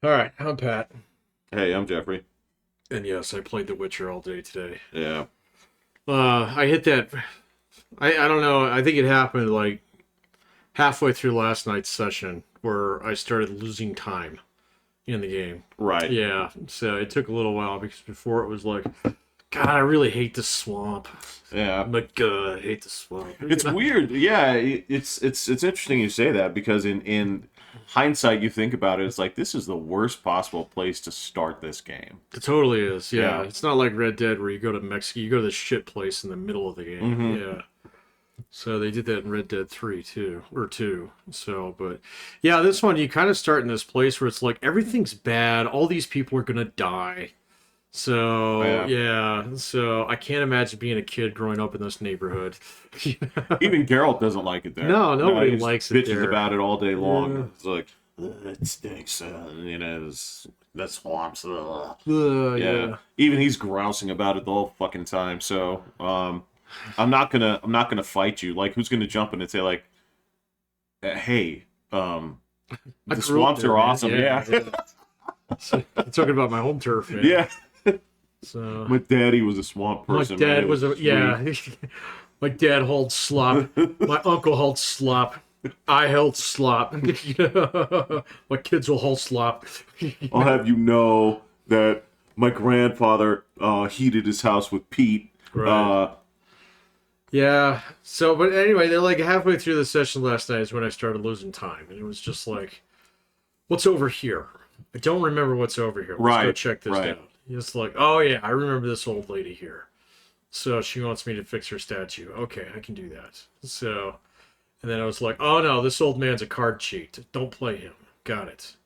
All right, I'm Pat. Hey, I'm Jeffrey. And yes, I played The Witcher all day today. Yeah. I hit that. I don't know. I think it happened like halfway through last night's session where I started losing time in the game. Right. Yeah, so it took a little while because before it was like, God, I really hate the swamp. Yeah. I'm like, God, I hate the swamp. It's weird. Yeah, it's interesting you say that because in hindsight you think about it, it's like this is the worst possible place to start this game. It totally is. Yeah, Yeah. it's not like Red Dead where you go to Mexico, you go to the shit place in the middle of the game. Mm-hmm. Yeah. So they did that in Red Dead 3 too, or 2. So, but yeah, this one you kind of start in this place where it's like everything's bad, all these people are gonna die. So, Yeah. yeah, so I can't imagine being a kid growing up in this neighborhood. Even Geralt doesn't like it there. No, nobody he just likes it bitches there. about it all day long. Yeah. It's like it stinks. The swamps. Yeah. Even he's grousing about it the whole fucking time. So, I'm not gonna fight you. Like, who's gonna jump in and say like, "Hey, I the grew up swamps there, are man. awesome." Yeah. Yeah. So, I'm talking about my home turf, man. Yeah. So My daddy was a swamp my person. dad man. It was a sweet. yeah. My dad held slop. My uncle held slop. I held slop. My kids will hold slop. I'll have you know that my grandfather heated his house with peat. Right. Yeah. So, but anyway, they're like halfway through the session last night is when I started losing time, and it was just like, "What's over here? I don't remember what's over here. Let's go Right, check this right. out." It's like, "Oh yeah, I remember this old lady here. So she wants me to fix her statue. Okay, I can do that." So, and then I was like, "Oh no, this old man's a card cheat. Don't play him." Got it.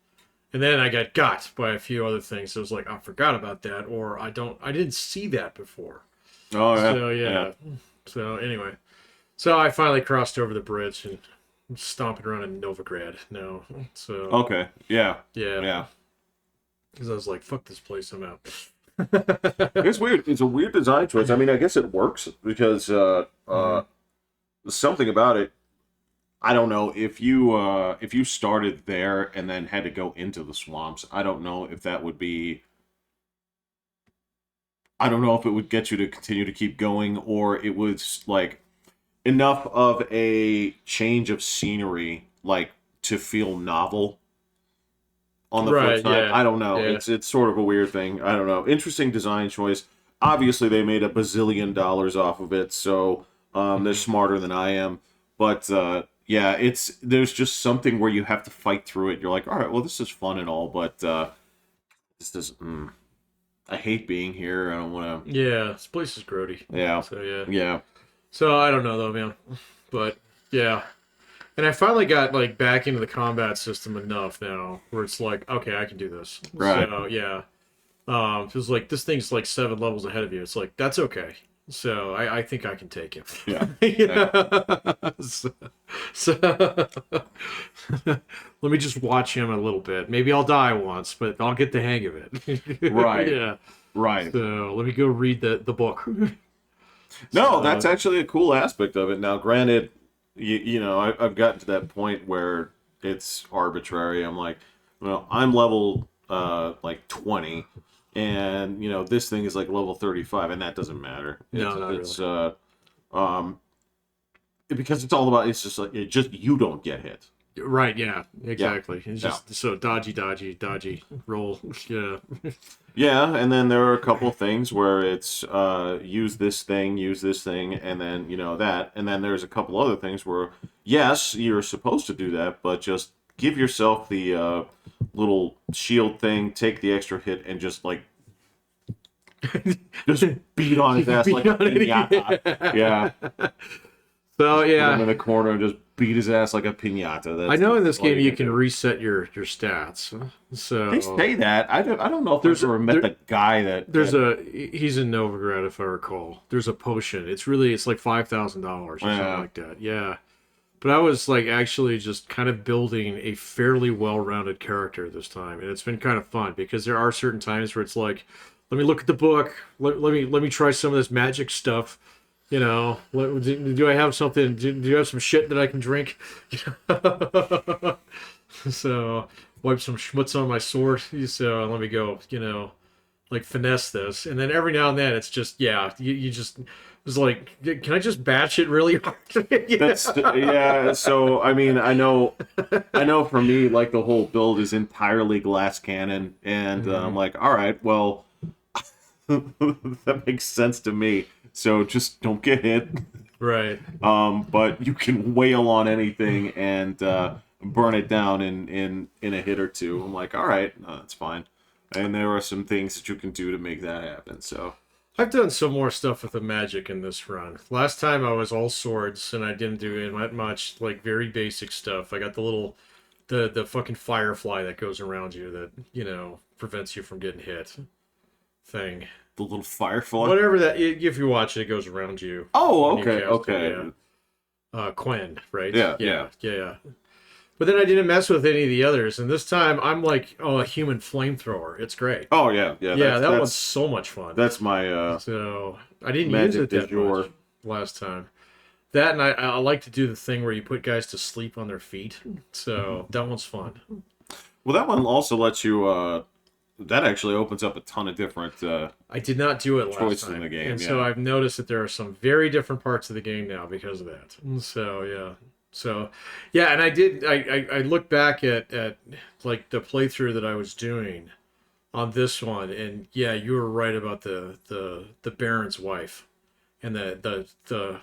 And then I got by a few other things. It was like I forgot about that, or I didn't see that before. Oh yeah, So yeah. So anyway, so I finally crossed over the bridge and I'm stomping around in Novigrad now. So Okay, yeah, yeah, yeah. because I was like, "Fuck this place, I'm out." It's weird. It's a weird design choice. I mean, I guess it works because something about it. I don't know if you started there and then had to go into the swamps. I don't know if that would be. I don't know if it would get you to continue to keep going, or it was like enough of a change of scenery, like to feel novel. On the Right? flip side, Yeah. I don't know. Yeah. It's sort of a weird thing. I don't know. Interesting design choice. Obviously, they made $1 bazillion off of it, so they're smarter than I am. But yeah, it's there's just something where you have to fight through it. You're like, all right, well, this is fun and all, but this is. I hate being here. I don't want to. Yeah. This place is grody. Yeah, So yeah. yeah, So I don't know though, man. But yeah. And I finally got like back into the combat system enough now where it's like, okay, I can do this. right. So yeah. It's like this thing's like 7 levels ahead of you. It's like that's okay. So I think I can take it. Yeah, Yeah. yeah, So let me just watch him a little bit. Maybe I'll die once, but I'll get the hang of it. right, Yeah. right. So let me go read the book. No, that's actually a cool aspect of it. Now, granted, you know, I've gotten to that point where it's arbitrary. I'm like, well, I'm level like 20, and you know, this thing is like level 35, and that doesn't matter. No, not It's um, because it's all about. It's just like it just you don't get hit. Right, yeah, exactly. It's Yeah. just so dodgy roll. Yeah. Yeah, and then there are a couple of things where it's use this thing, and then you know that, and then there's a couple other things where yes, you're supposed to do that, but just give yourself the little shield thing, take the extra hit, and just like just beat on his ass like a pinata. Yeah, So put him in yeah, the corner and just beat his ass like a pinata. That's I know in this all game you can do. reset your stats. So They say that. I don't know if there's ever met the guy that there's he's in Novigrad if I recall. There's a potion. It's like $5,000 or something Yeah. like that. Yeah. But I was like actually just kind of building a fairly well-rounded character this time, and it's been kind of fun because there are certain times where it's like, let me look at the book. Let me try some of this magic stuff. You know, do I have something? Do you have some shit that I can drink? So, wipe some schmutz on my sword. So let me go, like finesse this. And then every now and then it's just, yeah, you just, it's like, can I just batch it really hard? That's yeah. So I mean, I know for me, like the whole build is entirely glass cannon, and I'm like, all right, well, that makes sense to me. So just don't get hit. Right. But you can wail on anything and burn it down in a hit or two. I'm like, all right, no, that's fine. And there are some things that you can do to make that happen. So I've done some more stuff with the magic in this run. Last time I was all swords and I didn't do much, like very basic stuff. I got the fucking firefly that goes around you that, prevents you from getting hit thing. the little firefly. Whatever that, if you watch it, it goes around you. Oh, when you okay, cast it, okay. yeah. Quen, right? Yeah. But then I didn't mess with any of the others, and this time I'm like, a human flamethrower. It's great. Oh yeah. Yeah, that was so much fun. That's my So I didn't magic use it du that jour. much last time. That and I like to do the thing where you put guys to sleep on their feet. So that one's fun. Well, that one also lets you. That actually opens up a ton of different. I did not do it last choices time, in the game, and so yeah. I've noticed that there are some very different parts of the game now because of that. So yeah, and I did. I looked back at like the playthrough that I was doing on this one, and yeah, you were right about the Baron's wife and the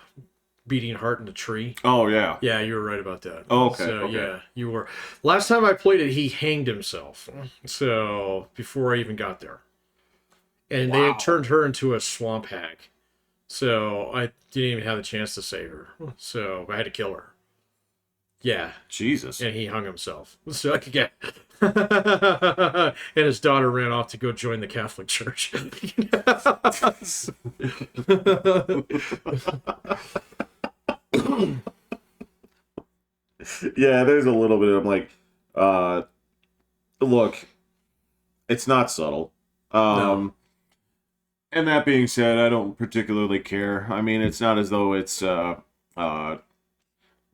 beating heart in the tree. Oh yeah. Yeah, you were right about that. Oh, okay, So okay. yeah, you were. Last time I played it, he hanged himself. So before I even got there, and they Wow. had turned her into a swamp hag. So I didn't even have a chance to save her. So I had to kill her. Yeah, Jesus. and he hung himself. So yeah. And his daughter ran off to go join the Catholic Church. Yeah, there's a little bit of like, look, it's not subtle. No. And that being said, I don't particularly care. I mean, it's not as though it's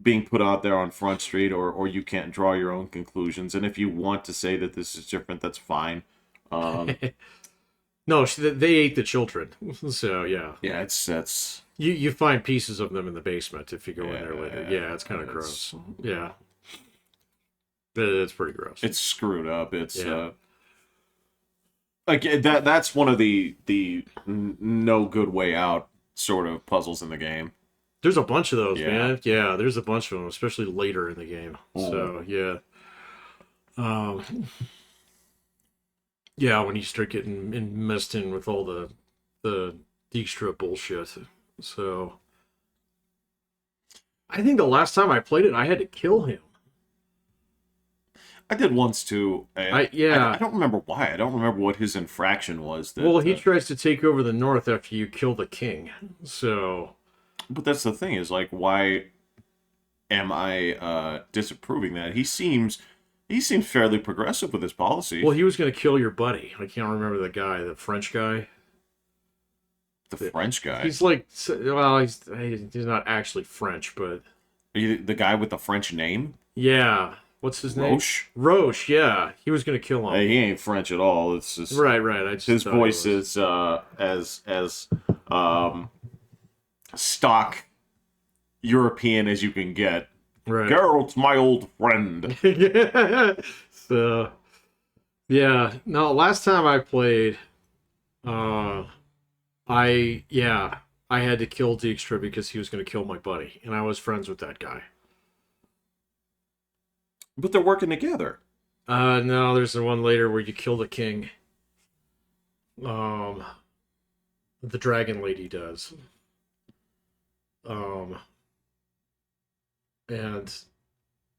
being put out there on Front Street, or you can't draw your own conclusions. And if you want to say that this is different, that's fine. No, they ate the children. So yeah, Yeah, that's you find pieces of them in the basement if you go in there later. Yeah, Yeah, it's kind of it's- gross. Yeah, it's pretty gross. it's screwed up. It's Yeah. like that's one of the no good way out sort of puzzles in the game. There's a bunch of those, Yeah. man. Yeah, there's a bunch of them, especially later in the game. So yeah, yeah, when you start getting messed in with all the Dijkstra bullshit. So I think the last time I played it, I had to kill him. I did once too. And yeah. I don't remember why. I don't remember what his infraction was. That, Well, he tries to take over the north after you kill the king. So, but that's the thing is like, why am I disapproving that? He seems fairly progressive with his policy. well, he was going to kill your buddy. I can't remember the guy, the French guy. The French guy. He's like, well, he's not actually French, but The guy with the French name? yeah. What's his name? Roche? Roche, yeah. He was going to kill him. He ain't French at all. It's just Right. I just his thought he voice was. is as stock European as you can get. Right. Geralt's my old friend. So, yeah. No, last time I played, I had to kill Dijkstra because he was going to kill my buddy, and I was friends with that guy. But they're working together. No, there's the one later where you kill the king. The dragon lady does. And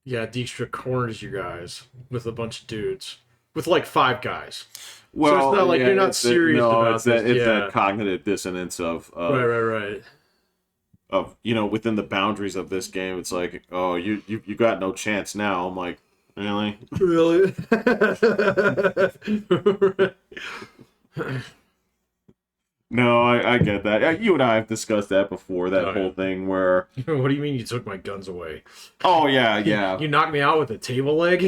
yeah, Dijkstra corners you guys with a bunch of dudes. With like 5 guys. Well, So it's not like you're not it's serious about it's this. That, it's Yeah. that cognitive dissonance of Right. of within the boundaries of this game. It's like, oh, you got no chance now. I'm like, really? Really? No, I get that. You and I have discussed that before. That Oh, whole thing where, what do you mean you took my guns away? oh yeah, yeah. You knocked me out with a table leg?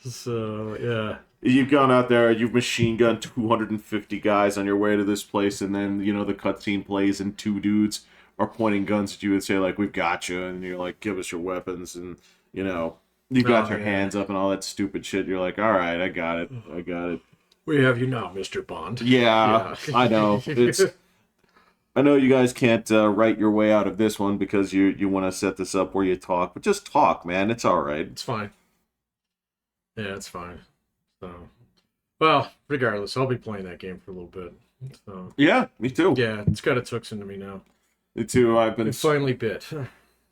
So, yeah. You've gone out there, you've machine gunned 250 guys on your way to this place, and then the cutscene plays, and two dudes are pointing guns at you and say like, "We've got you," and you're like, "Give us your weapons," and you got Oh, your yeah. hands up and all that stupid shit. You're like, "All right, I got it, I got it." We have you now, Mr. Bond. Yeah, Yeah. I know. I know you guys can't write your way out of this one because you want to set this up where you talk, but just talk, man. It's all right. It's fine. Yeah, it's fine. So, well, regardless, I'll be playing that game for a little bit. So, Yeah, me too. yeah, it's got its hooks into me now. Me too. It finally bit.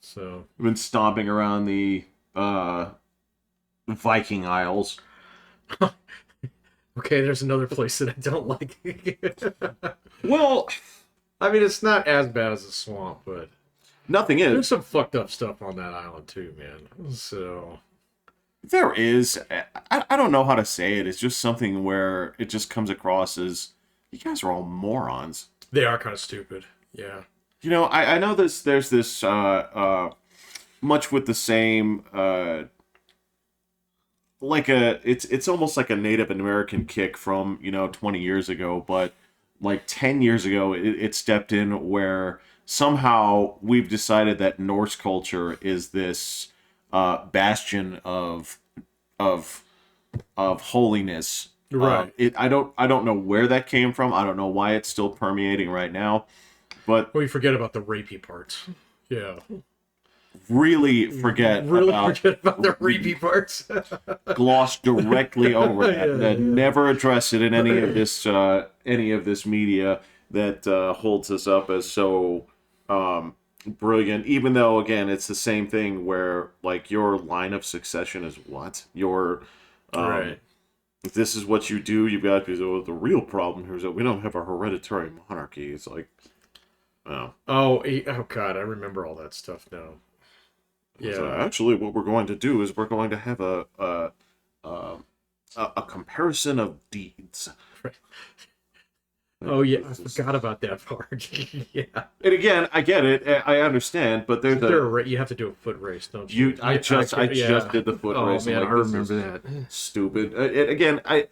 So, I've been stomping around the Viking Isles. okay, there's another place that I don't like. Well, I mean, it's not as bad as a swamp, but nothing there's is. some fucked up stuff on that island too, man. So, There is. I don't know how to say it. It's just something where it just comes across as you guys are all morons. they are kind of stupid. Yeah. I know there's this much with the same it's almost like a Native American kick from 20 years ago, but like 10 years ago it stepped in where somehow we've decided that Norse culture is this bastion of holiness. Right. I don't know where that came from. I don't know why it's still permeating right now, but Well, you forget about the rapey parts. Yeah. really forget Really about forget about the rapey parts. gloss directly over that. Yeah, That yeah. never address it in any of this media that holds us up as so brilliant. Even though again, it's the same thing where like your line of succession is what your Right. if this is what you do, you've got to be. Oh, the real problem here is that we don't have a hereditary monarchy. It's like, oh. Oh God, I remember all that stuff now. So Yeah. actually, what we're going to do is we're going to have a comparison of deeds. Oh yeah, I forgot about that part. Yeah. And again, I get it. I understand, but there's You have to do a foot race, don't you? I just did the foot race. Oh man, I'm I like, this remember is that. stupid. And again, I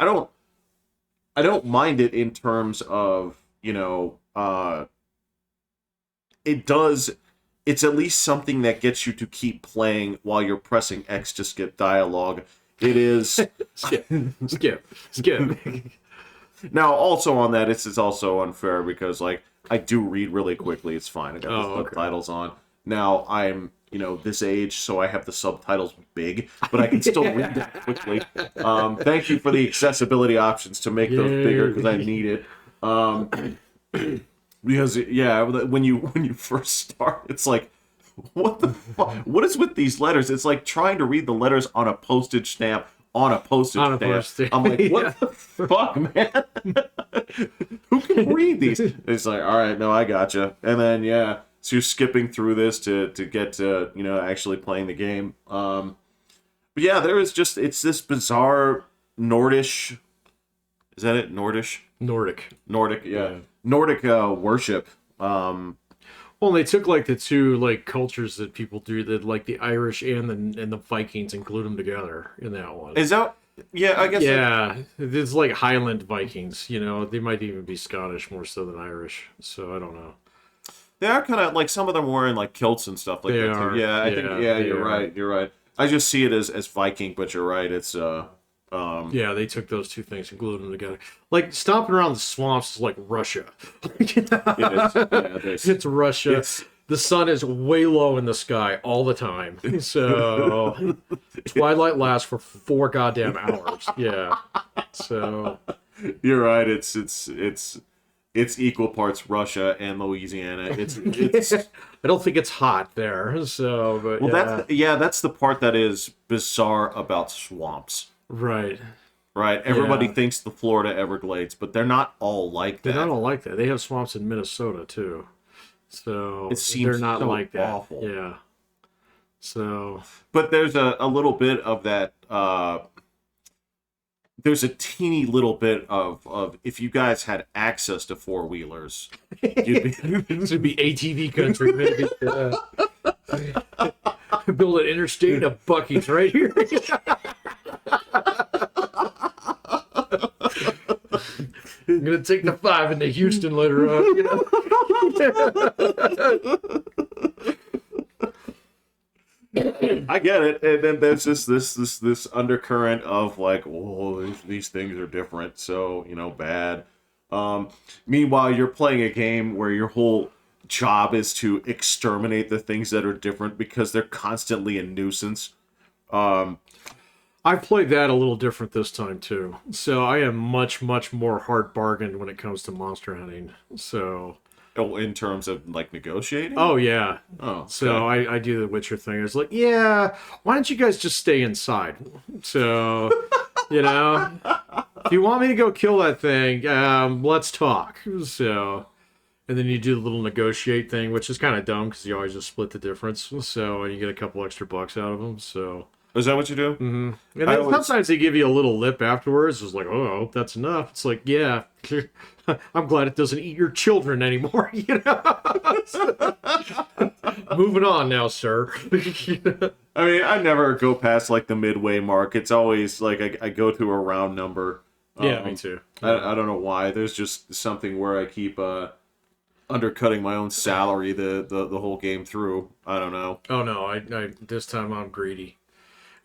don't mind it in terms of it does. It's at least something that gets you to keep playing while you're pressing X to skip dialogue. It is. Skip. Now, also on that, it's also unfair because, like, I do read really quickly. It's fine. I got the subtitles on. Now, I'm, this age, so I have the subtitles big, but I can still read them quickly. Thank you for the accessibility options to make those bigger because I need it. Because, yeah, when you first start, it's like, what the fuck? What is with these letters? It's like trying to read the letters on a postage stamp on a postage stamp. I'm like, what the fuck, man? Who can read these? It's like, all right, no, I gotcha. And then, yeah, so you're skipping through this to get to, actually playing the game. But yeah, it's this bizarre Nordish. Is that it? Nordic, yeah. Nordic worship. Well, they took like the two like cultures that people do, that like the Irish and the Vikings, and glued them together in that one. Is that? Yeah, I guess. Yeah, it's like Highland Vikings. They might even be Scottish more so than Irish. So I don't know. They are kind of like some of them wearing like kilts and stuff like They that are. too. Yeah, I think. Yeah, you're are. right. You're right. I just see it as Viking, but you're right. It's Yeah, they took those two things and glued them together. Like stomping around the swamps is like Russia. It is. Yeah, It's Russia. The sun is way low in the sky all the time. So twilight lasts for 4 goddamn hours. Yeah. So You're right. It's equal parts Russia and Louisiana. It's I don't think it's hot there. So, but well, yeah. that's the part that is bizarre about swamps. Right. Right. Everybody Yeah. thinks the Florida Everglades, but they're not all like that. They're not all like that. They have swamps in Minnesota too. So It seems they're not so like that. awful. Yeah. So But there's a little bit of that there's a teeny little bit of if you guys had access to four-wheelers, you'd be This would be ATV country, maybe. Build an interstate of Buc-ee's right here. I'm gonna take the 5 into Houston later on. You know? I get it, and then there's just this undercurrent of like, oh, these things are different, so bad. Meanwhile, you're playing a game where your whole job is to exterminate the things that are different because they're constantly a nuisance. I played that a little different this time too, so I am much more hard bargained when it comes to monster hunting. So. Oh, in terms of like negotiating? Oh yeah. Oh, okay. So I do the Witcher thing. It's like, yeah, why don't you guys just stay inside? So, if you want me to go kill that thing, let's talk. So, and then you do the little negotiate thing, which is kind of dumb because you always just split the difference. So, and you get a couple extra bucks out of them. So. Is that what you do? Mm-hmm. And then sometimes they give you a little lip afterwards. It's like, oh, I hope that's enough. It's like, yeah, I'm glad it doesn't eat your children anymore. Moving on now, sir. I mean, I never go past like the midway mark. It's always like I go to a round number. Yeah, me too. I don't know why. There's just something where I keep undercutting my own salary the whole game through. I don't know. Oh no, I this time I'm greedy.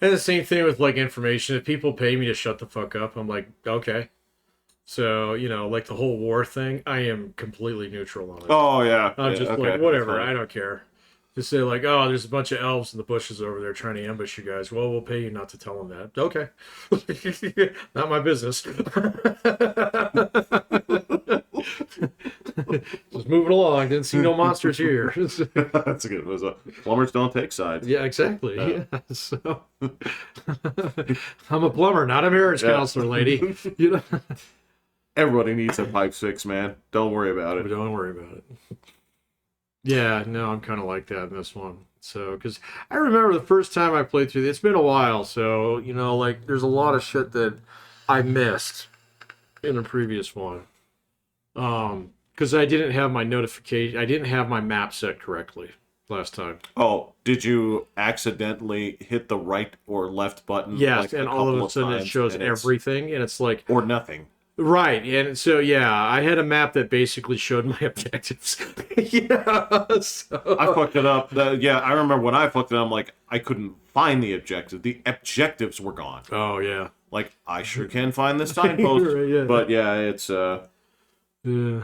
And the same thing with like information. If people pay me to shut the fuck up, I'm like, okay. So, like the whole war thing, I am completely neutral on it. Oh yeah. I'm yeah, just okay. like, whatever, I don't care. Just say like, oh, there's a bunch of elves in the bushes over there trying to ambush you guys. Well, we'll pay you not to tell them that. Okay. Not my business. Just moving along. Didn't see no monsters here. That's a good one. Plumbers don't take sides. Yeah, exactly. Yeah. So I'm a plumber, not a marriage counselor, lady. Everybody needs a pipe fix, man. Don't worry about it. Don't worry about it. Yeah, no, I'm kind of like that in this one. So, because I remember the first time I played through, it's been a while. So, like there's a lot of shit that I missed in the previous one. Because I didn't have my notification, I didn't have my map set correctly last time. Oh, did you accidentally hit the right or left button? Yes, and all of a sudden it shows everything, and it's like... Or nothing. Right, and so, yeah, I had a map that basically showed my objectives. So... I fucked it up. I remember when I fucked it up, I'm like, I couldn't find the objective. The objectives were gone. Oh, yeah. Like, I sure can find this signpost. Right, yeah. But, yeah, it's... Yeah.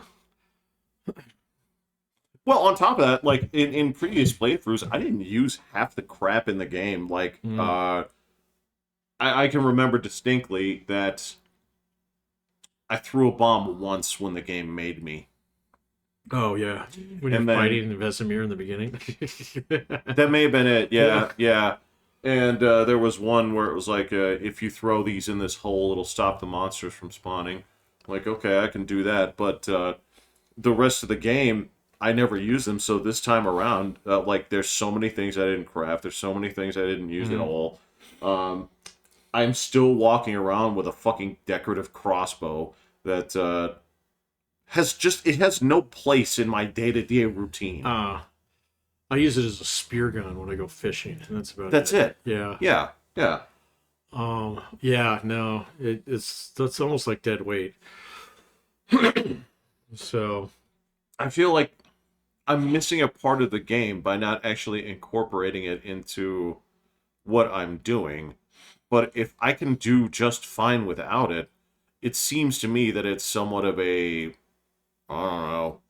Well, on top of that, like, in previous playthroughs, I didn't use half the crap in the game. Like, I can remember distinctly that I threw a bomb once when the game made me. Oh, yeah. When you're fighting Vesemir in the beginning. That may have been it, yeah. And there was one where it was like, if you throw these in this hole, it'll stop the monsters from spawning. Like, okay, I can do that, but the rest of the game, I never used them, so this time around, like, there's so many things I didn't craft, there's so many things I didn't use at all. I'm still walking around with a fucking decorative crossbow that has no place in my day-to-day routine. I use it as a spear gun when I go fishing, and that's about That's it. Yeah. Yeah. Yeah, no, that's almost like dead weight. So, I feel like I'm missing a part of the game by not actually incorporating it into what I'm doing. But if I can do just fine without it, it seems to me that it's somewhat of a, I don't know,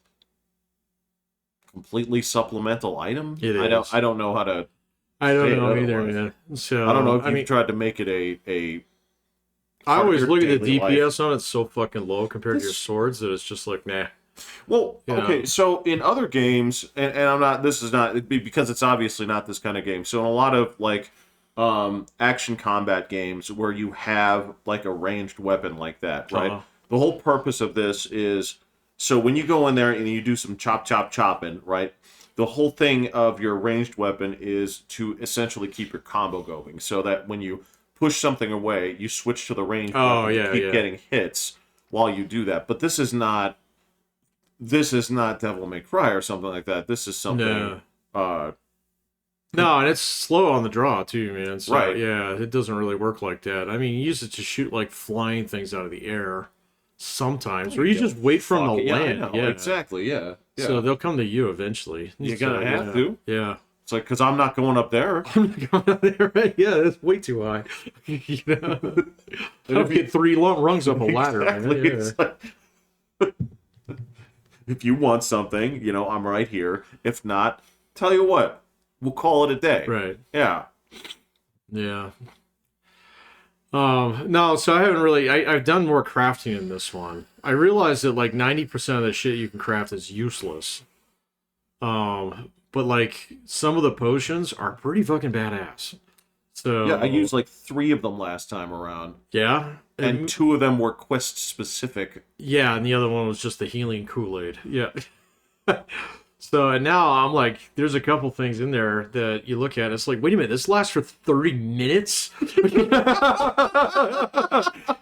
completely supplemental item. It is. I don't know how to. I don't know either, man. So I don't know if you've tried to make it a. I always look at the daily DPS life. on it, it's so fucking low compared to your swords that it's just like, nah. Well, okay, know? so in other games, and I'm not, this is not, because it's obviously not this kind of game. So in a lot of, like, action combat games where you have, like, a ranged weapon like that, right? Uh-huh. The whole purpose of this is, so when you go in there and you do some chopping, right? The whole thing of your ranged weapon is to essentially keep your combo going, so that when you push something away, you switch to the range Oh, weapon, yeah, keep yeah. getting hits while you do that. But this is not Devil May Cry or something like that. This is something No. No, and it's slow on the draw too, man. So Right. yeah, it doesn't really work like that. I mean, you use it to shoot like flying things out of the air sometimes, or you just wait for them to Yeah, I land. know. Yeah, Exactly, yeah. So they'll come to you eventually. You're So, gonna have yeah. to. Yeah. It's like, because I'm not going up there. I'm not going out there, right? Yeah, that's way too high. You know, I'll get 3 rungs up a ladder. Exactly. Man. Yeah. It's like- if you want something, I'm right here. If not, tell you what, we'll call it a day. Right. Yeah. Yeah. No, so I haven't really. I've done more crafting in this one. I realized that like 90% of the shit you can craft is useless. But like some of the potions are pretty fucking badass. So Yeah, I used like 3 of them last time around. Yeah. And 2 of them were quest specific. Yeah, and the other one was just the healing Kool-Aid. Yeah. So, and now I'm like, there's a couple things in there that you look at, it's like, wait a minute, this lasts for 30 minutes?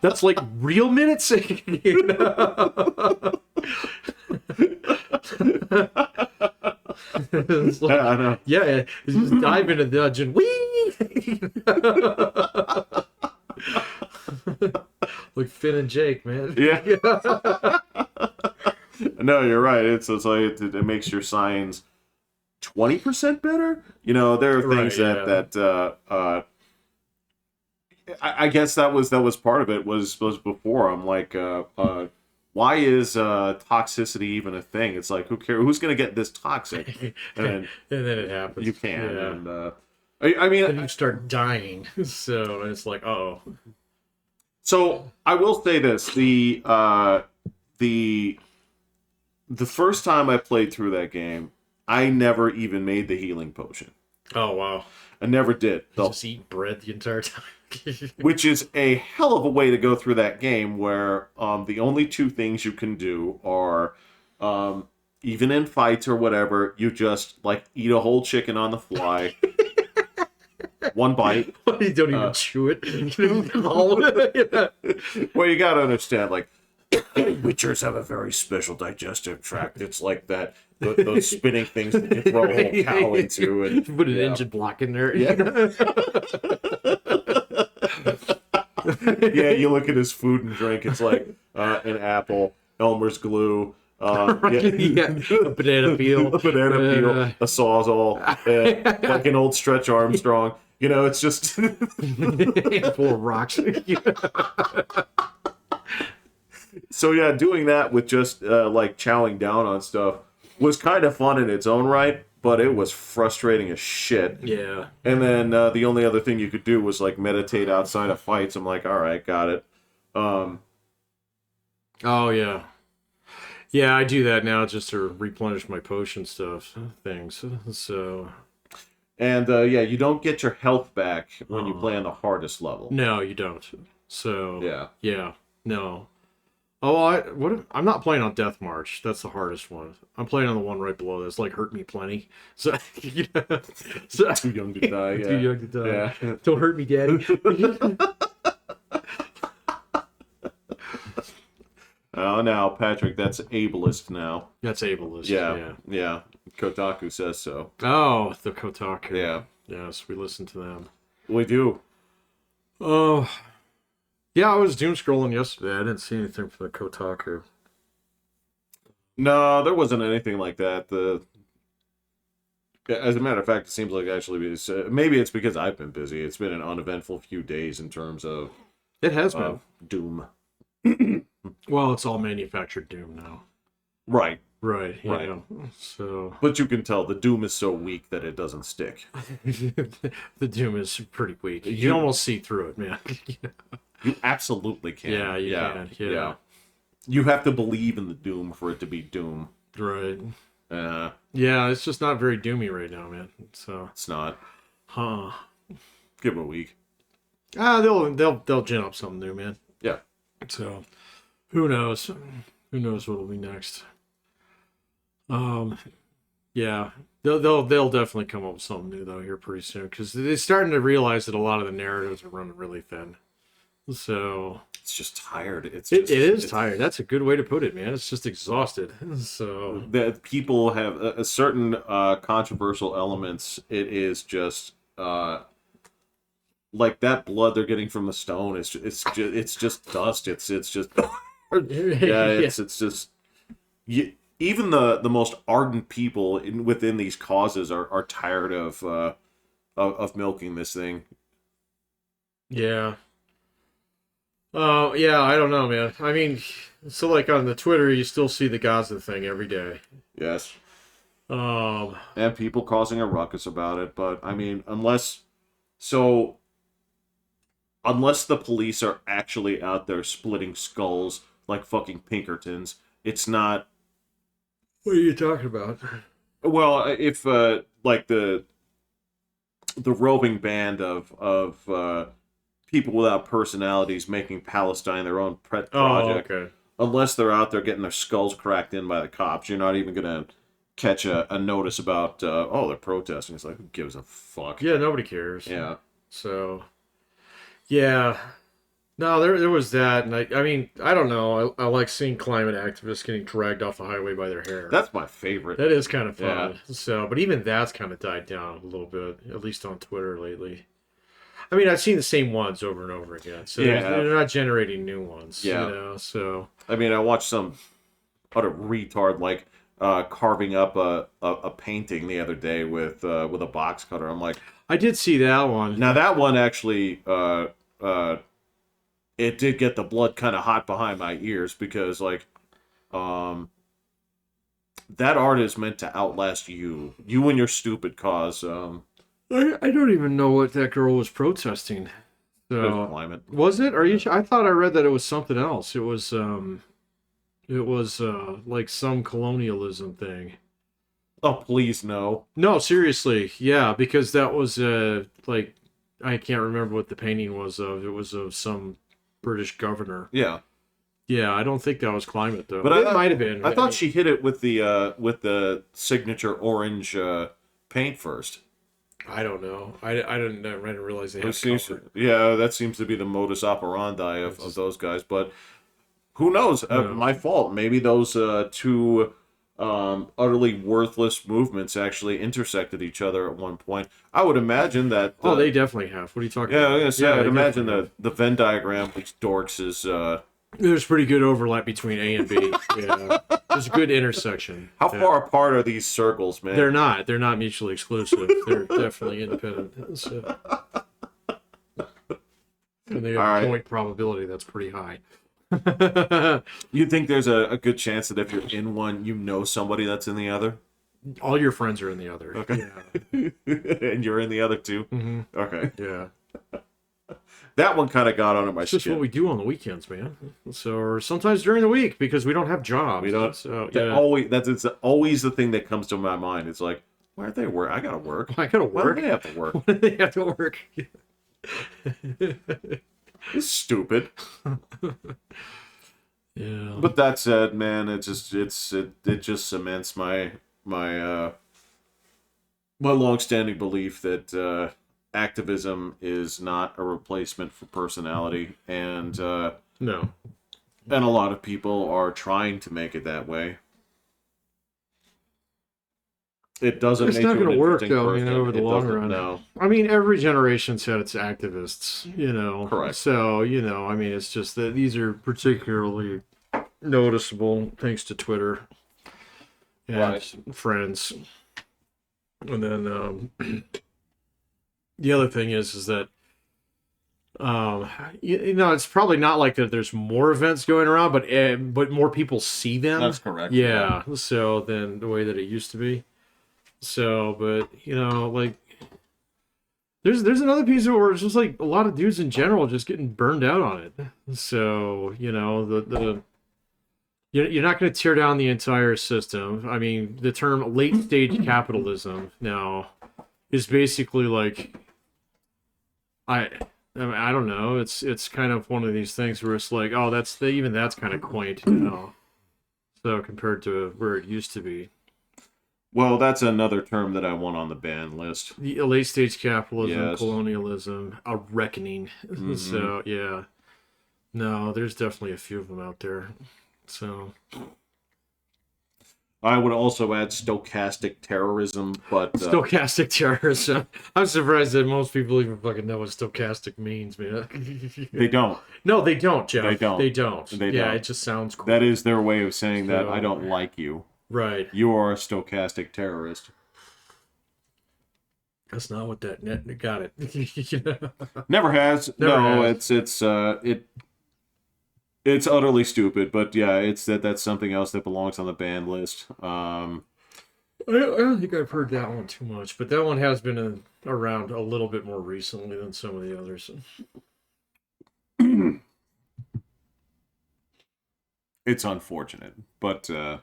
That's like real minutes? You know? It's like, Yeah, I know. yeah, just dive into the dungeon. Whee! Like Finn and Jake, man. Yeah. No, you're right. It's like it makes your signs 20% better. There are things I guess that was part of it was before. I'm like, why is toxicity even a thing? It's like, who cares? Who's gonna get this toxic? And then it happens. you can. Yeah. And I mean, then you start dying. So it's like, oh. So I will say this: the first time I played through that game, I never even made the healing potion. Oh wow! I never did. You just eat bread the entire time. Which is a hell of a way to go through that game, where the only 2 things you can do are, even in fights or whatever, you just like eat a whole chicken on the fly. 1 bite. You don't even chew it. Well, you gotta understand, like, Witchers have a very special digestive tract. It's like that, those spinning things that you throw a whole cow into. And put an engine block in there. Yeah. Yeah, you look at his food and drink, it's like an apple, Elmer's glue, A banana peel. a banana peel, a Sawzall, like an old Stretch Armstrong. It's just... full of rocks. So yeah, doing that with just like chowing down on stuff was kind of fun in its own right, but it was frustrating as shit. Yeah. And then the only other thing you could do was like meditate outside of fights. I'm like, all right, got it. Oh yeah. Yeah, I do that now just to replenish my potion things. So. And yeah, you don't get your health back when you play on the hardest level. No, you don't. So. Yeah. Yeah. No. Oh, I'm not playing on Death March. That's the hardest one. I'm playing on the one right below. That's like Hurt Me Plenty. So, Too young to die. Yeah. Too young to die. Yeah. Don't hurt me, Daddy. Oh, now Patrick, that's ableist now. That's ableist. Yeah. Kotaku says so. Oh, the Kotaku. Yeah. Yes, we listen to them. We do. Oh. Yeah, I was doom scrolling yesterday. I didn't see anything from the Kotaku. No, there wasn't anything like that. As a matter of fact, it seems like actually maybe it's because I've been busy. It's been an uneventful few days in terms of it has been Doom. Well, it's all manufactured Doom now. Right. Right. Right. Yeah. So. But you can tell the Doom is so weak that it doesn't stick. The Doom is pretty weak. You can almost see through it, man. You absolutely can. Yeah, you can. Yeah. You have to believe in the Doom for it to be Doom. Right. Yeah, it's just not very doomy right now, man. So. It's not. Huh. Give it a week. They'll gin up something new, man. Yeah. So, who knows? Who knows what'll be next? Yeah, they'll definitely come up with something new though here pretty soon because they're starting to realize that a lot of the narratives are running really thin. So It's just tired. it is tired. That's a good way to put it, man. It's just exhausted. So that people have a certain controversial elements. It is just like that blood they're getting from the stone. It's just dust. It's just yeah. It's just you, even the most ardent people within these causes are tired of milking this thing. yeah. Yeah, I don't know, man. I mean, so like on the Twitter, you still see the Gaza thing every day. Yes. Um, And people causing a ruckus about it, but I mean, so unless the police are actually out there splitting skulls like fucking Pinkertons, it's not. what are you talking about? Well, if like the roving band of people without personalities making Palestine their own pet project, Okay. unless they're out there getting their skulls cracked in by the cops, you're not even gonna catch a notice about oh, they're protesting. It's like, who gives a fuck? Yeah, nobody cares. Yeah. So, yeah. No, there was that, and I mean, I don't know. I like seeing climate activists getting dragged off the highway by their hair. That's my favorite. That is kind of fun. Yeah. So, but even that's kind of died down a little bit, at least on Twitter lately. I mean, I've seen the same ones over and over again, so Yeah. they're not generating new ones. Yeah. You know, so I mean, I watched some utter retard like carving up a painting the other day with a box cutter. I'm like, I did see that one. now that one actually it did get the blood kind of hot behind my ears because like that art is meant to outlast you and your stupid cause. I don't even know what that girl was protesting. So Climate. was it? Are you? I thought I read that it was something else. It was like some colonialism thing. Oh, please no. No, seriously, yeah, because that was like I can't remember what the painting was of. It was of some British governor. Yeah. Yeah, I don't think that was climate though. But It might have been. I thought she hit it with the signature orange paint first. I don't know. I didn't realize they had color. Yeah, that seems to be the modus operandi of those guys. But who knows? No. My fault. Maybe those two utterly worthless movements actually intersected each other at one point. I would imagine that. Oh, they definitely have. What are you talking Yeah, about? I was gonna say, I'd they imagine definitely the Venn diagram with dorks is. There's pretty good overlap between A and B. Yeah, there's a good intersection. How Yeah. far apart are these circles, man? They're not. They're not mutually exclusive. They're definitely independent. So. And they have All a right. point probability that's pretty high. You think there's a good chance that if you're in one, you know somebody that's in the other? All your friends are in the other. Okay. Yeah. And you're in the other too? hmm Okay. Yeah. That one kind of got under my It's just skin. what we do on the weekends, man. So, or sometimes during the week because we don't have jobs. We don't. So, That yeah. it's always the thing that comes to my mind. It's like, why aren't they work? I gotta work. I gotta Why do work. they have to work? Why do they have to work? It's stupid. Yeah. But that said, man, it just cements my long-standing belief that activism is not a replacement for personality, and No. a lot of people are trying to make it that way. It doesn't. It's make not you an going to work, interesting though, person. over the It long doesn't- run. No, I mean, every generation's had its activists, Correct. So, I mean, it's just that these are particularly noticeable thanks to Twitter and Right. friends. And then the other thing is that it's probably not like that there's more events going around, but more people see them. that's correct. Yeah, so than the way that it used to be. So, but like there's another piece of it where it's just like a lot of dudes in general just getting burned out on it. So, the you're not going to tear down the entire system. I mean, the term late stage capitalism now is basically like I mean, I don't know. It's kind of one of these things where it's like, oh, that's kind of quaint, So compared to where it used to be. Well, that's another term that I want on the ban list. The late stage capitalism, Yes. colonialism, a reckoning. Hmm. So yeah, no, there's definitely a few of them out there. So I would also add stochastic terrorism, but stochastic terrorism. I'm surprised that most people even fucking know what stochastic means, man. they don't. No, they don't, They Jeff. don't. They don't. They Yeah, don't. it just sounds That cool. is their way of saying that I So don't like you. right. You are a stochastic terrorist. That's not what that net got it. You know? Never has. Never No, has. it's utterly stupid. But yeah, that's something else that belongs on the ban list. I don't think I've heard that one too much, but that one has been around a little bit more recently than some of the others. It's unfortunate, but Yeah.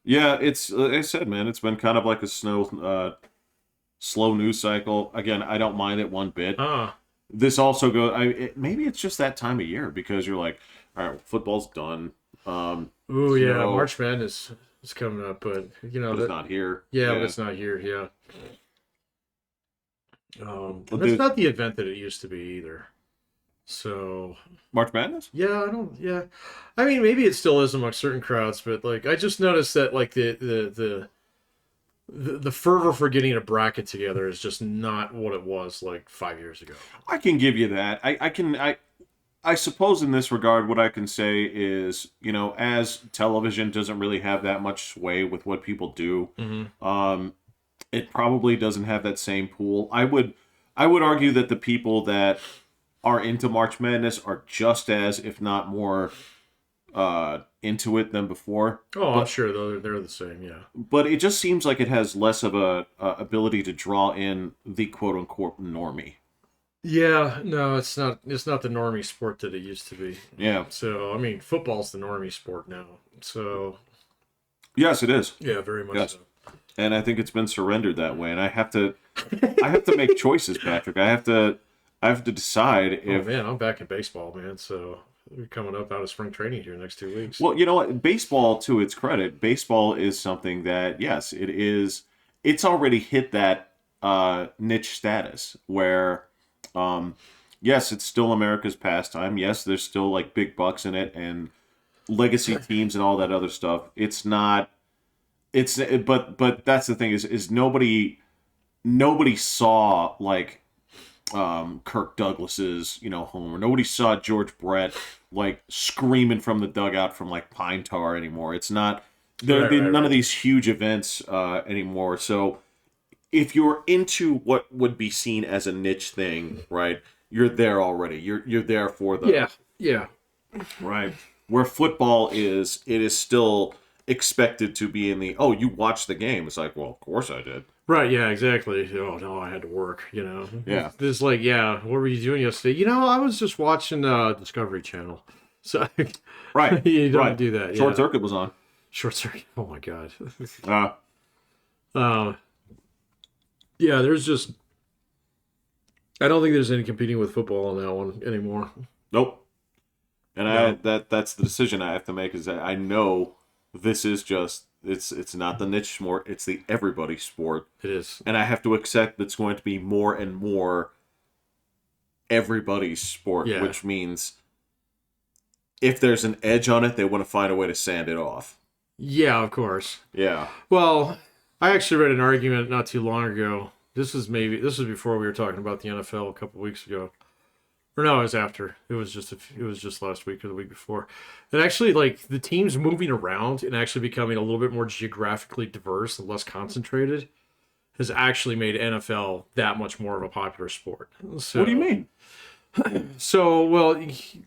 yeah, it's like I said, man, it's been kind of like a slow news cycle. Again, I don't mind it one bit. Ah. This also goes. Maybe it's just that time of year because you're like, all right, football's done. Ooh, You yeah. know, March Madness is coming up, but you know but it's that. not here. Yeah, but Yeah, it's not here. Yeah. but That's there's not the event that it used to be either. So March Madness. yeah, I don't. Yeah, I mean, maybe it still is among certain crowds, but like, I just noticed that like the fervor for getting a bracket together is just not what it was like 5 years ago. I can give you that. I suppose in this regard, what I can say is, as television doesn't really have that much sway with what people do, Mm-hmm. it probably doesn't have that same pool. I would argue that the people that are into March Madness are just as, if not more, into it than before. Oh, I'm But sure they're the same. Yeah. but it just seems like it has less of a ability to draw in the quote unquote normie. Yeah, no, it's not. It's not the normie sport that it used to be. Yeah. So, I mean, football's the normie sport now. So, Yes, it is. yeah, very much Yes. so. And I think it's been surrendered that way. And I have to make choices, Patrick. I have to decide Oh if. man, I'm back in baseball, man. So we're coming up out of spring training here next 2 weeks. Well, you know what? Baseball, to its credit, baseball is something that, yes, it is. It's already hit that niche status where, um, yes, it's still America's pastime. Yes, there's still like big bucks in it and legacy teams and all that other stuff. It's not. But that's the thing is nobody saw like Kirk Douglas's homer. Nobody saw George Brett like screaming from the dugout from like Pine Tar anymore. It's not Right, right, none of right. these huge events anymore. So if you're into what would be seen as a niche thing, right? You're there already. You're there for the Yeah, yeah, right. Where football is, it is still expected to be in the you watched the game. It's like, well, of course I did. right. Yeah, exactly. Oh no, I had to work. You know, Yeah. this like, yeah. What were you doing yesterday? I was just watching Discovery Channel. So Right. you don't Right. do that. Short Yeah, circuit was on. short circuit. Oh my god. Uh, uh, yeah, there's just. I don't think there's any competing with football on that one anymore. nope. And No, that's the decision I have to make is that I know this is just it's not the niche sport, it's the everybody sport. it is. And I have to accept it's going to be more and more everybody's sport, Yeah. which means if there's an edge on it, they want to find a way to sand it off. Yeah, of course. Yeah. Well, I actually read an argument not too long ago. This was before we were talking about the NFL a couple weeks ago. Or no, it was after. It was just last week or the week before. And actually, like the teams moving around and actually becoming a little bit more geographically diverse and less concentrated has actually made NFL that much more of a popular sport. So, What do you mean? So, well,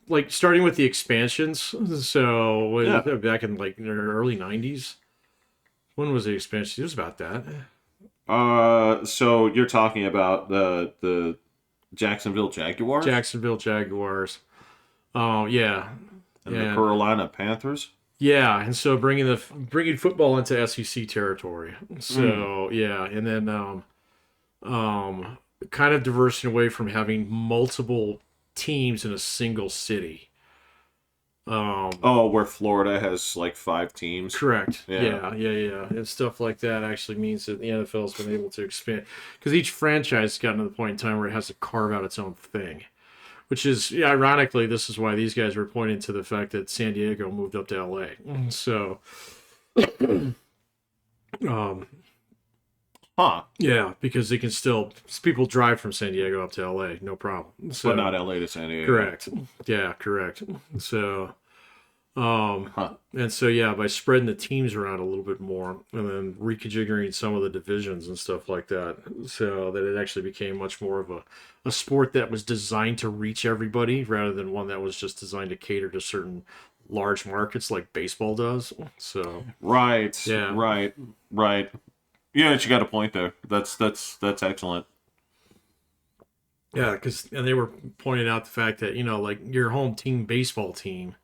like starting with the expansions. So Yeah. back in like the early '90s. When was the expansion? It was about that. So you're talking about the Jacksonville Jaguars Jacksonville Jaguars. Oh yeah, and the and Carolina Panthers? yeah, and so bringing football into SEC territory. So yeah, and then kind of diversing away from having multiple teams in a single city. Where Florida has like 5 teams. Correct. Yeah. Yeah. And stuff like that actually means that the NFL's been able to expand because each franchise has gotten to the point in time where it has to carve out its own thing. Which is, ironically, this is why these guys were pointing to the fact that San Diego moved up to LA. So, yeah, because they can still, people drive from San Diego up to LA, no problem. So, but not LA to San Diego. Correct. Yeah, correct. So, and so, yeah, by spreading the teams around a little bit more and then reconfiguring some of the divisions and stuff like that, so that it actually became much more of a sport that was designed to reach everybody rather than one that was just designed to cater to certain large markets like baseball does. So, right. Yeah. Right. Yeah, you got a point there. That's excellent. Yeah, and they were pointing out the fact that, like your home team baseball team,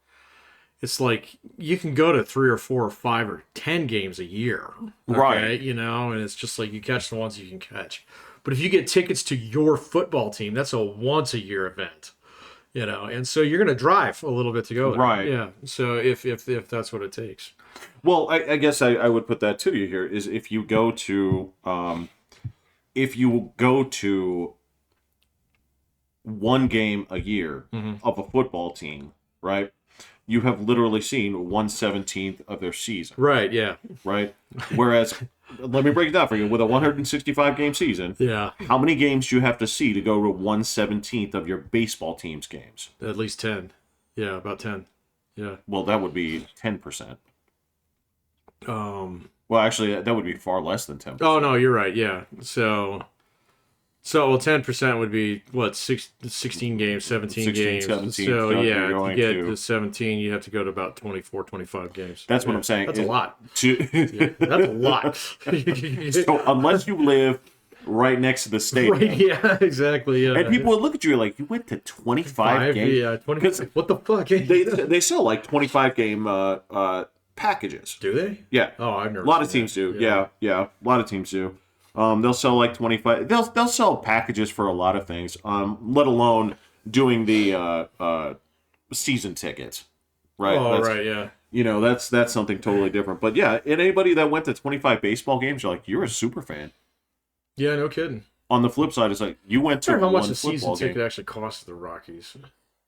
it's like you can go to 3 or 4 or 5 or 10 games a year. Okay? Right. And it's just like you catch the ones you can catch. But if you get tickets to your football team, that's a once a year event. And so you're going to drive a little bit to go there. Right. Yeah. So if that's what it takes. Well, I guess I would put that to you here is if you go to one game a year of a football team, right? You have literally seen 1/17 of their season. Right, yeah. Right? Whereas, let me break it down for you. With a 165 game season, Yeah. how many games do you have to see to go to 1/17 of your baseball team's games? At least 10. Yeah, about 10. Yeah. Well, that would be 10%. Well, actually, that would be far less than 10%. Oh, no, you're right, yeah. So 10% would be, 16 games, 17 games. 17. So, yeah, to get to to 17, you have to go to about 24, 25 games. That's what I'm saying. That's a lot. Yeah, that's a lot. So, unless you live right next to the stadium. Right, yeah, exactly. Yeah. And people would look at you like, you went to 25 games? Yeah, 25. What the fuck? They sell like 25 game packages. Do they? Yeah. Oh, I've never A lot of seen teams that. do. Yeah. A lot of teams do. They'll sell like 25. They'll sell packages for a lot of things. Let alone doing the season tickets. Right. Oh, right. Yeah. That's something totally different. But yeah, and anybody that went to 25 baseball games, you're a super fan. Yeah, no kidding. On the flip side, it's like you went to I wonder how much one a season football ticket game. actually costs the Rockies.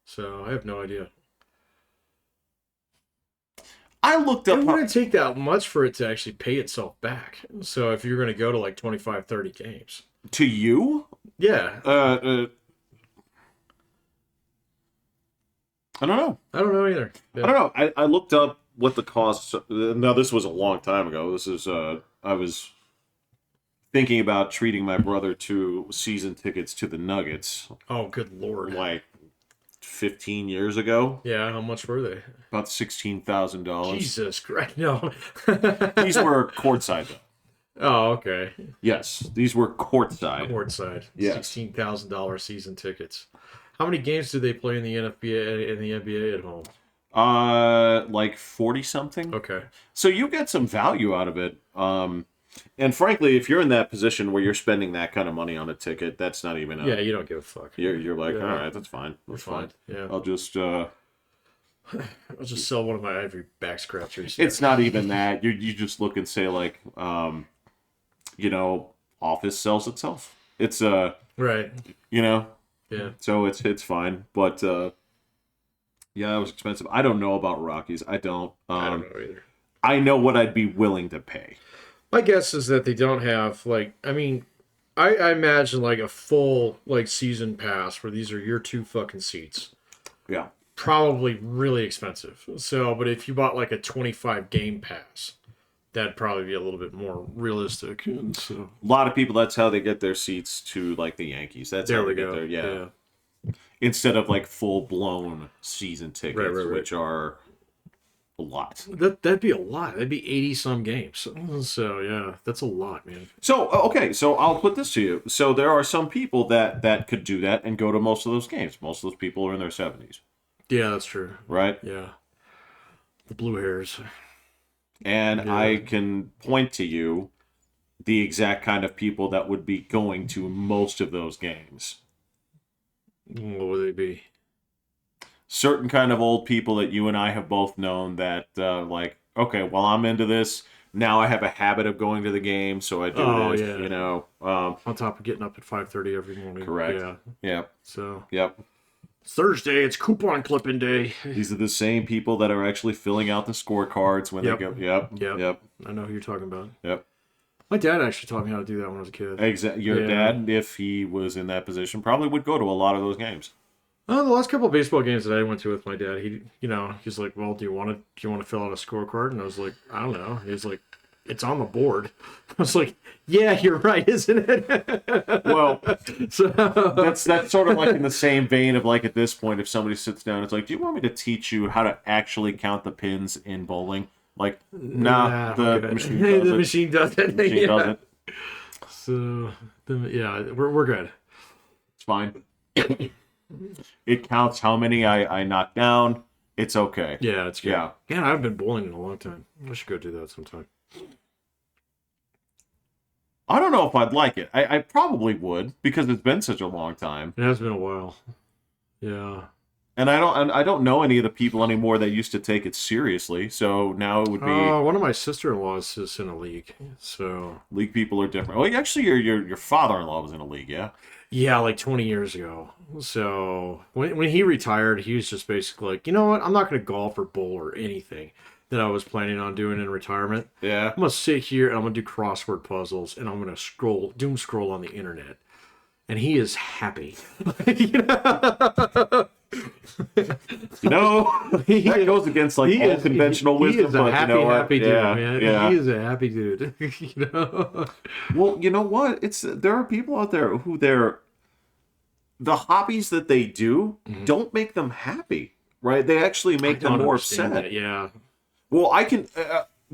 So I have no idea. I looked up. It wouldn't take that much for it to actually pay itself back. So if you're going to go to like 25, 30 games. To you? Yeah. I don't know. I don't know either. Yeah. I don't know. I looked up what the costs. Now, this was a long time ago. This is I was thinking about treating my brother to season tickets to the Nuggets. Oh, good lord. Like 15 years ago. Yeah, how much were they? About $16,000. Jesus Christ, no. These were courtside, though. Oh, okay. Yes, these were courtside. Courtside. Yes. $16,000 season tickets. How many games did they play in the NBA and the NBA at home? Like 40 something. Okay. So you get some value out of it. And frankly, if you're in that position where you're spending that kind of money on a ticket, that's not even. Yeah, you don't give a fuck. You're like, Yeah. all right, that's fine. That's fine. Yeah. I'll just. I'll just sell one of my ivory back scratchers. It's not even that. You just look and say like, Office sells itself. It's right. Yeah. So it's fine, but yeah, it was expensive. I don't know about Rockies. I don't know either. I know what I'd be willing to pay. My guess is that they don't have I imagine like a full season pass where these are your 2 fucking seats. Yeah. Probably really expensive. So, but if you bought like a 25 game pass, that'd probably be a little bit more realistic. So, A lot of people, that's how they get their seats to like the Yankees. That's there how we they go. get there. Yeah. Instead of like full blown season tickets, Right. which are a lot. That'd be a lot. That'd be 80 some games. So yeah, that's a lot, man. So okay, so I'll put this to you. So there are some people that could do that and go to most of those games. Most of those people are in their 70s. Yeah, that's true. Right? Yeah. The blue hairs. And Yeah. I can point to you the exact kind of people that would be going to most of those games. What would they be? certain kind of old people that you and I have both known that like, okay, well, I'm into this. Now I have a habit of going to the game, so I do Oh this, yeah. you know. On top of getting up at 5:30 every morning. Correct. Yeah. Yep. So Yep. it's Thursday. It's coupon clipping day. These are the same people that are actually filling out the scorecards when Yep. they go. Yep. Yep. Yep. I know who you're talking about. Yep. My dad actually taught me how to do that when I was a kid. Your Yeah. dad, if he was in that position, probably would go to a lot of those games. The last couple of baseball games that I went to with my dad, he's like, "Well, do you want to fill out a scorecard?" And I was like, "I don't know." He's like, "It's on the board." I was like, "Yeah, you're right, isn't it?" Well, so that's sort of like in the same vein of like at this point, if somebody sits down, it's like, "Do you want me to teach you how to actually count the pins in bowling?" Like, nah, the machine does the it. machine does it. Machine Yeah. does it. So we're good. It's fine. It counts how many I knock down. It's okay. Yeah, it's good. Yeah. Yeah, I've been bowling in a long time. I should go do that sometime. I don't know if I'd like it. I probably would because it's been such a long time. It has been a while. Yeah. And I don't know any of the people anymore that used to take it seriously. So now it would be One of my sister-in-laws is in a league. So league people are different. Well, actually, your father-in-law was in a league, yeah. yeah, like 20 years ago. So when he retired, he was just basically like, you know what? I'm not going to golf or bowl or anything that I was planning on doing in retirement. Yeah. I'm going to sit here and I'm going to do crossword puzzles and I'm going to doom scroll on the internet. And he is happy. You know, that goes against like all conventional wisdom. He is a happy, happy dude, yeah, man. Yeah. He is a happy dude. You know? Well, you know what? There are people out there who the hobbies that they do don't make them happy, right? They actually make them more upset. That, yeah. Well, I can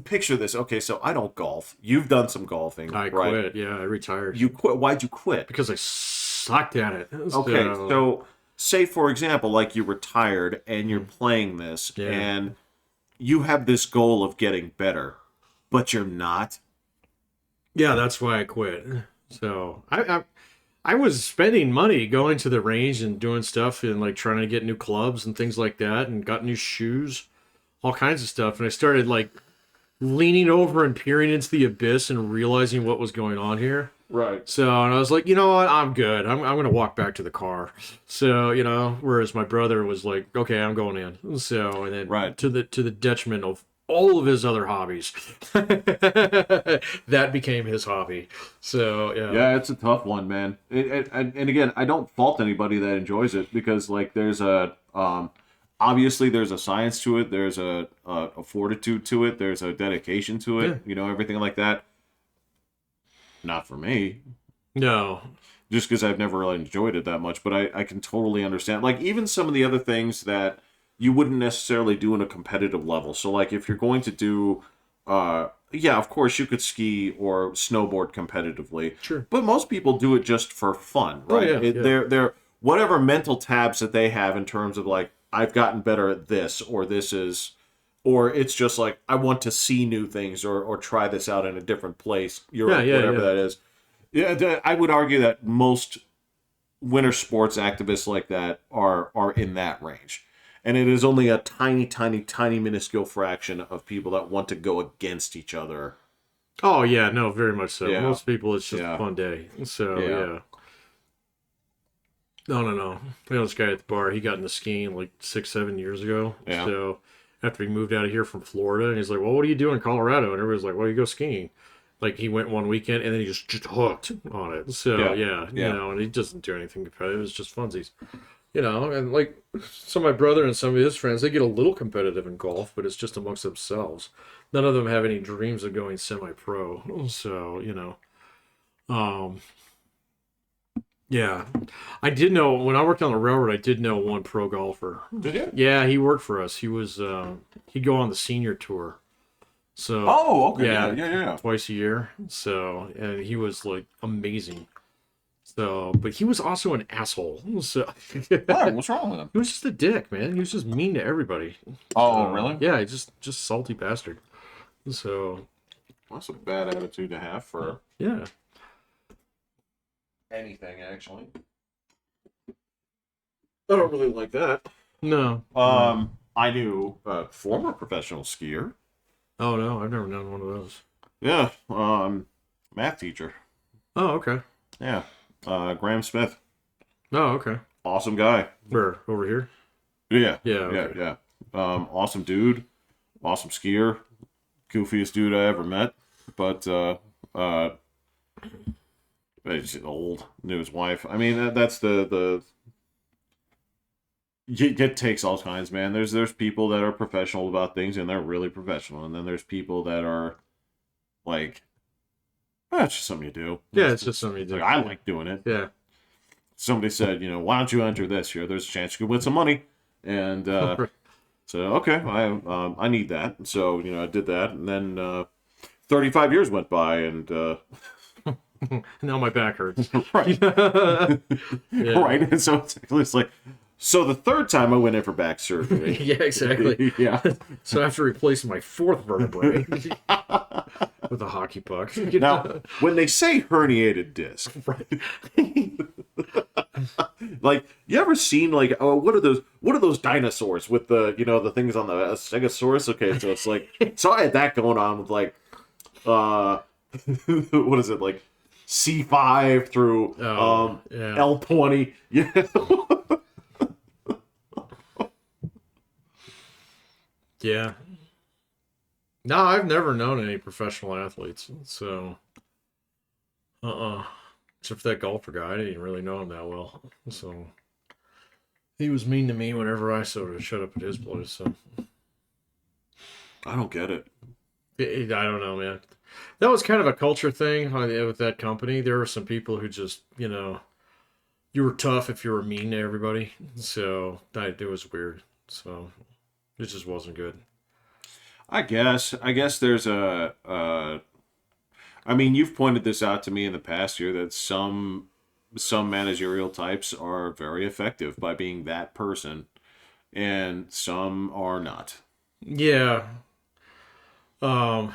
picture this. Okay, so I don't golf. You've done some golfing. I right? quit. Yeah, I retired. You quit. Why'd you quit? Because I sucked at it. Okay, so say for example, like you retired and you're playing this, Yeah. and you have this goal of getting better, but you're not. Yeah, that's why I quit. So I was spending money going to the range and doing stuff and like trying to get new clubs and things like that and got new shoes, all kinds of stuff. And I started like leaning over and peering into the abyss and realizing what was going on here. Right. So, and I was like, you know what? I'm good. I'm going to walk back to the car. So, you know, whereas my brother was like, okay, I'm going in. So, and then Right. to the detriment of all of his other hobbies, that became his hobby. So, yeah. Yeah, it's a tough one, man. And again, I don't fault anybody that enjoys it because, like, there's obviously there's a science to it. There's a fortitude to it. There's a dedication to it. Yeah. You know, everything like that. Not for me. No. Just because I've never really enjoyed it that much. But I can totally understand. Like, even some of the other things that you wouldn't necessarily do in a competitive level. So, like, if you're going to do, yeah, of course, you could ski or snowboard competitively. Sure. But most people do it just for fun, right? Oh, yeah. They're whatever mental tabs that they have in terms of, like, I've gotten better at this, or this is... Or it's just like, I want to see new things or try this out in a different place, Europe, whatever that is. Yeah, I would argue that most winter sports activists like that are in that range. And it is only a tiny, tiny, tiny minuscule fraction of people that want to go against each other. Oh, yeah, no, very much so. Yeah. Most people, it's just Yeah. a fun day. So, Yeah. yeah. No. You know, this guy at the bar, he got into skiing like 6-7 years ago. Yeah. So after he moved out of here from Florida, and he's like, well, what do you do in Colorado? And everybody's like, well, you go skiing. Like, he went one weekend, and then he just hooked on it. So, yeah, you know, and he doesn't do anything competitive. It's just funsies. You know, and like, so my brother and some of his friends, they get a little competitive in golf, but it's just amongst themselves. None of them have any dreams of going semi-pro. So, you know, yeah, I did know when I worked on the railroad. I did know one pro golfer. Did you? Yeah, he worked for us. He was he'd go on the senior tour. So Okay. Yeah. twice a year. So and he was like amazing. So, but he was also an asshole. So Why? What's wrong with him? he was just a dick, man. He was just mean to everybody. Oh, really? Yeah, he's just salty bastard. So That's a bad attitude to have for yeah. anything, actually. I don't really like that. No. No. I knew a former professional skier. Oh no, I've never known one of those. Yeah, math teacher. Oh, okay. Yeah, Graham Smith. Oh, okay. Awesome guy. Where? Over here? Yeah, Yeah, yeah, okay. yeah. Awesome dude. Awesome skier. Goofiest dude I ever met. But uh, he's old. Knew his wife. I mean, that's the it takes all kinds, man. There's people that are professional about things and they're really professional, and then there's people that are like, it's just something you do. Yeah, it's just something you do. Like, I like doing it. Yeah. Somebody said, why don't you enter this here? There's a chance you could win some money, and so okay, I need that. So I did that, and then 35 years went by, and Now my back hurts. right, Yeah. right, and so it's like. So the third time I went in for back surgery. Yeah, exactly. Yeah. So I have to replace my fourth vertebrae with a hockey puck. Now, when they say herniated disc, Right. like you ever seen like what are those dinosaurs with the the things on the Stegosaurus? Okay, so it's like so I had that going on with like what is it like C5 through Yeah. L20. Yeah. Yeah. No, I've never known any professional athletes. So, except for that golfer guy, I didn't really know him that well. So, he was mean to me whenever I sort of showed up at his place. So, I don't get it. I don't know, man. That was kind of a culture thing with that company. There were some people who just, you were tough if you were mean to everybody. So, it was weird. So, it just wasn't good. I guess there's I mean, you've pointed this out to me in the past year that some managerial types are very effective by being that person, and some are not. Yeah. Um,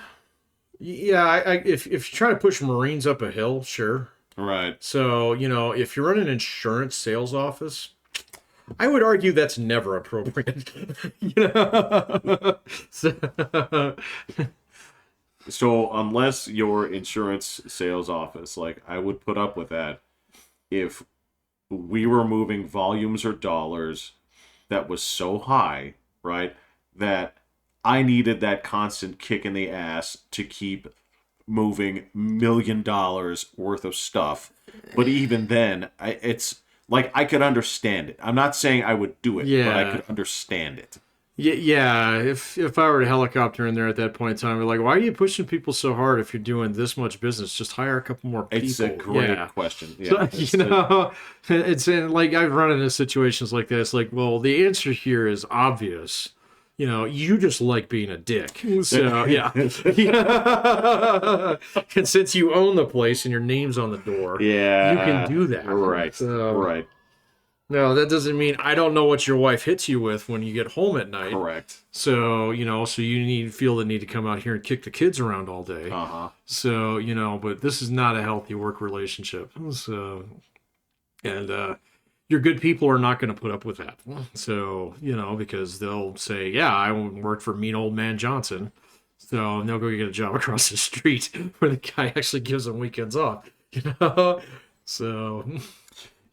yeah, if you're trying to push Marines up a hill, sure. Right. So, if you're in an insurance sales office, I would argue that's never appropriate. So, So unless your insurance sales office, like I would put up with that if we were moving volumes or dollars that was so high, right, that I needed that constant kick in the ass to keep moving $1 million worth of stuff. But even then, it's like I could understand it. I'm not saying I would do it, but I yeah. could understand it. Yeah, if I were a helicopter in there at that point in time, I'd be like, why are you pushing people so hard if you're doing this much business? Just hire a couple more people. It's a great Yeah. question. So, Yeah, it's like I've run into situations like this. Like, well, the answer here is obvious. You just like being a dick. So, yeah. And since you own the place and your name's on the door, yeah, you can do that. Right, So, right, no, that doesn't mean I don't know what your wife hits you with when you get home at night. correct. So, so you feel the need to come out here and kick the kids around all day. Uh-huh. So, but this is not a healthy work relationship. So, and your good people are not going to put up with that. So, because they'll say, yeah, I worked for mean old man Johnson. So they'll go get a job across the street where the guy actually gives them weekends off, So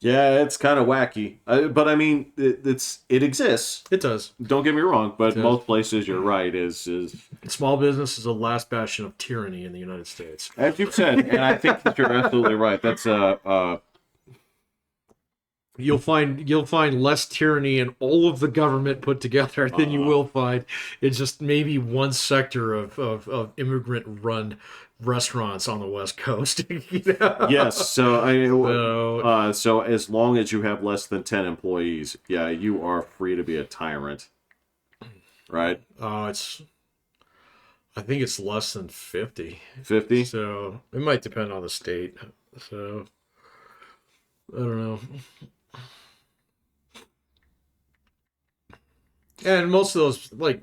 Yeah, it's kind of wacky, but I mean, it exists. it does. Don't get me wrong, but It most places, you're right, is Small business is the last bastion of tyranny in the United States. as you've said, and I think that you're absolutely right. That's You'll find less tyranny in all of the government put together than you will find in just maybe one sector of immigrant run restaurants on the West Coast. yes. So, So as long as you have less than 10 employees, yeah, you are free to be a tyrant, right? I think it's less than 50. 50. So it might depend on the state. So I don't know. And most of those, like,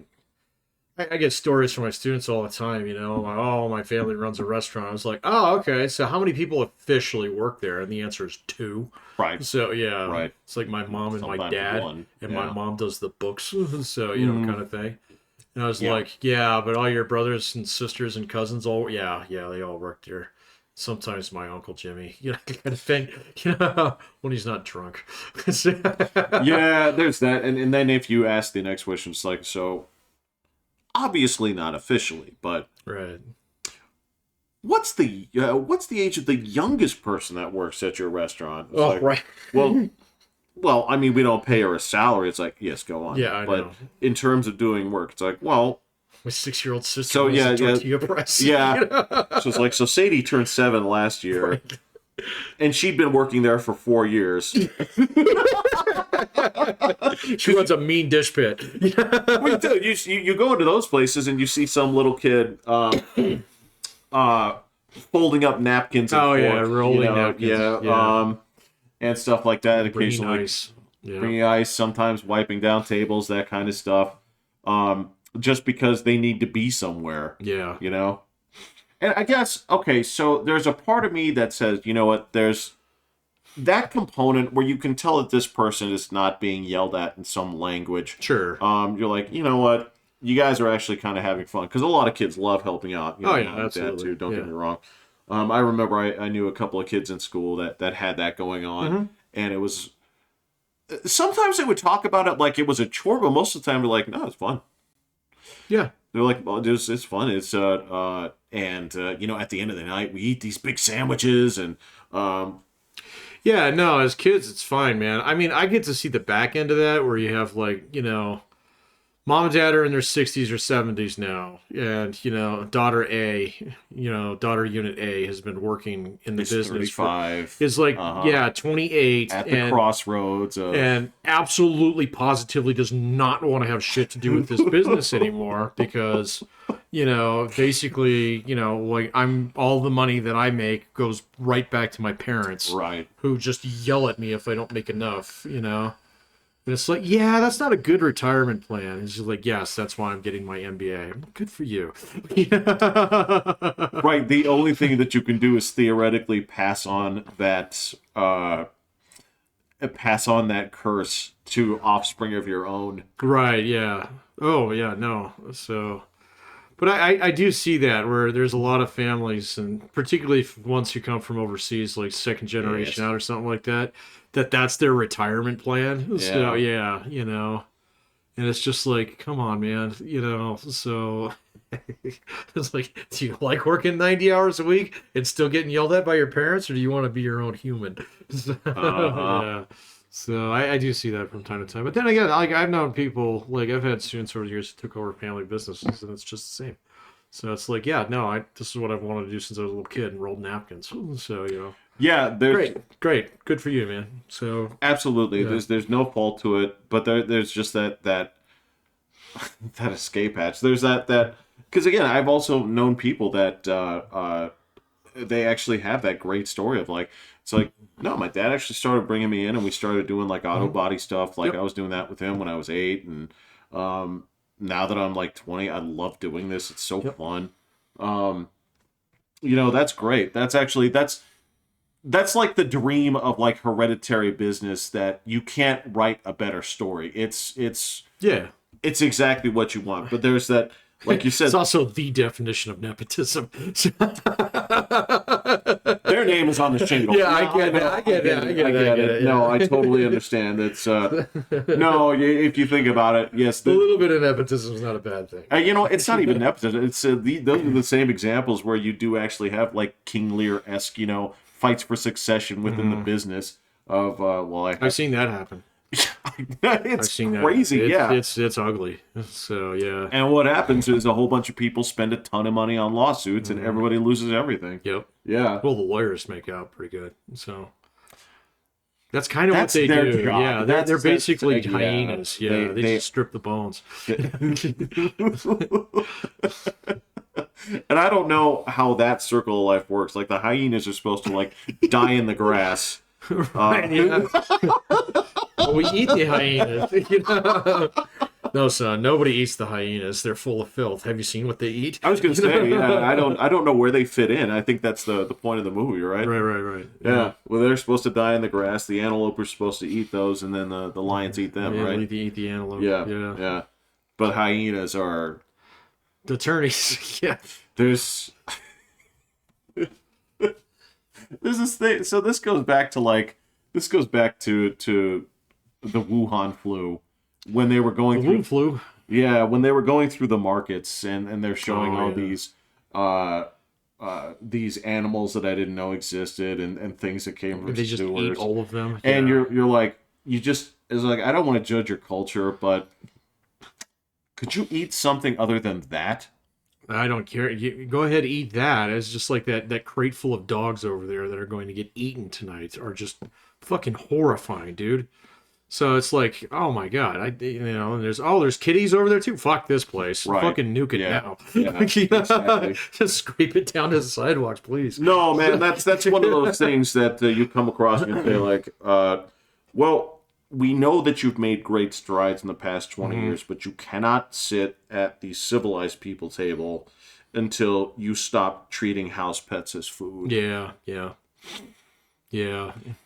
I get stories from my students all the time, like, oh, my family runs a restaurant. I was like, oh, okay. So how many people officially work there? And the answer is two. Right. So yeah, Right. it's like my mom and my Sometimes dad, one. and my Yeah. mom does the books. So, Mhm. kind of thing. And I was Yeah. like, yeah, but all your brothers and sisters and cousins, yeah, they all work there. Sometimes my Uncle Jimmy, kind of thing, when he's not drunk. Yeah, there's that. And then if you ask the next question, it's like, so obviously not officially, but Right. what's the age of the youngest person that works at your restaurant? It's Oh, like, right. well, I mean, we don't pay her a salary. It's like, yes, go on. Yeah, I but know. in terms of doing work, it's like, well, My 6-year-old sister So, owns yeah, a yeah. tortilla press. Yeah. So it's like, so Sadie turned 7 last year, Right. and she'd been working there for 4 years. She runs a mean dish pit. Well, dude, you go into those places and you see some little kid folding up napkins and Oh, yeah, forks, rolling napkins. Yeah. and stuff like that. Bringing Occasionally ice. Yeah. bringing ice, sometimes wiping down tables, that kind of stuff. Just because they need to be somewhere, Yeah. And I guess, okay, so there's a part of me that says, you know what, there's that component where you can tell that this person is not being yelled at in some language. Sure. You're like, you know what, you guys are actually kind of having fun, because a lot of kids love helping out. Oh, yeah, mom and dad absolutely. too, don't get Yeah. me wrong. I remember I knew a couple of kids in school that had that going on, Mm-hmm. and it was, sometimes they would talk about it like it was a chore, but most of the time they're like, no, it's fun. Yeah. They're like, well, it's fun. It's at the end of the night, we eat these big sandwiches, and Yeah, no, as kids, it's fine, man. I mean, I get to see the back end of that where you have, like, mom and dad are in their 60s or 70s now. And, daughter unit A has been working in the it's business. 35 Is like, 28. at the crossroads of And absolutely positively does not want to have shit to do with this business anymore because, basically, like all the money that I make goes right back to my parents right. who just yell at me if I don't make enough, And it's like, yeah, that's not a good retirement plan. It's just like, yes, that's why I'm getting my MBA. Good for you. Right. The only thing that you can do is theoretically pass on that curse to offspring of your own. Right, yeah. Oh, yeah, no. So, but I do see that where there's a lot of families, and particularly once you come from overseas, like second generation Yes. out or something like that, that's their retirement plan. So, yeah, and it's just like, come on, man, so it's like, do you like working 90 hours a week and still getting yelled at by your parents, or do you want to be your own human? Yeah. So I do see that from time to time. But then again, like I've known people, like I've had students over the years who took over family businesses, and it's just the same. So it's like, yeah, no, this is what I've wanted to do since I was a little kid and rolled napkins. So, Yeah, there's great, good for you, man. So absolutely Yeah. there's no fault to it, but there's just that that escape hatch. There's that because again, I've also known people that they actually have that great story of like, it's like, no, my dad actually started bringing me in and we started doing like auto body stuff. Like Yep. I was doing that with him when I was 8, and now that I'm like 20, I love doing this. It's so Yep. fun. That's great. That's actually that's like the dream of like hereditary business, that you can't write a better story. It's yeah, it's exactly what you want. But there's that, like you said, it's also the definition of nepotism. their name is on the shingle. Yeah, I get it. I get it. No, Yeah. I totally understand. It's no, if you think about it, yes. A little bit of nepotism is not a bad thing. It's not even nepotism. It's those are the same examples where you do actually have like King Lear-esque, fights for succession within the business of I've seen that happen. I've it's seen crazy, that. yeah. It's ugly. So yeah. And what happens is a whole bunch of people spend a ton of money on lawsuits, and everybody loses everything. Yep. Yeah. Well, the lawyers make out pretty good. So that's kind of That's what they their do. job. Yeah, That's- they're basically yeah. hyenas. Yeah, they just strip the bones. And I don't know how that circle of life works. Like the hyenas are supposed to like die in the grass. Right, yeah. Well, we eat the hyenas. No, son, nobody eats the hyenas. They're full of filth. Have you seen what they eat? I was gonna say, yeah, I don't know where they fit in. I think that's the point of the movie, right? Right. Yeah. Well, they're supposed to die in the grass. The antelope are supposed to eat those, and then the lions eat them, Yeah, right? they eat the antelope. Yeah. But hyenas are. The attorneys. Yeah. There's this thing. So this goes back to the Wuhan flu when they were going The through Wu flu. Yeah, when they were going through the markets and they're showing these animals that I didn't know existed and things that came from They just sewers. eat all of them. And you're like, it's like, I don't want to judge your culture, but could you eat something other than that? I don't care. Go ahead, eat that. It's just like that crate full of dogs over there that are going to get eaten tonight are just fucking horrifying, dude. So it's like, oh my god, and there's kitties over there too. Fuck this place. Right. Fucking nuke it now. Yeah, exactly. Just scrape it down to the sidewalks, please. No, man, that's one of those things that you come across and you say like, well, we know that you've made great strides in the past 20 years, but you cannot sit at the civilized people table until you stop treating house pets as food. Yeah.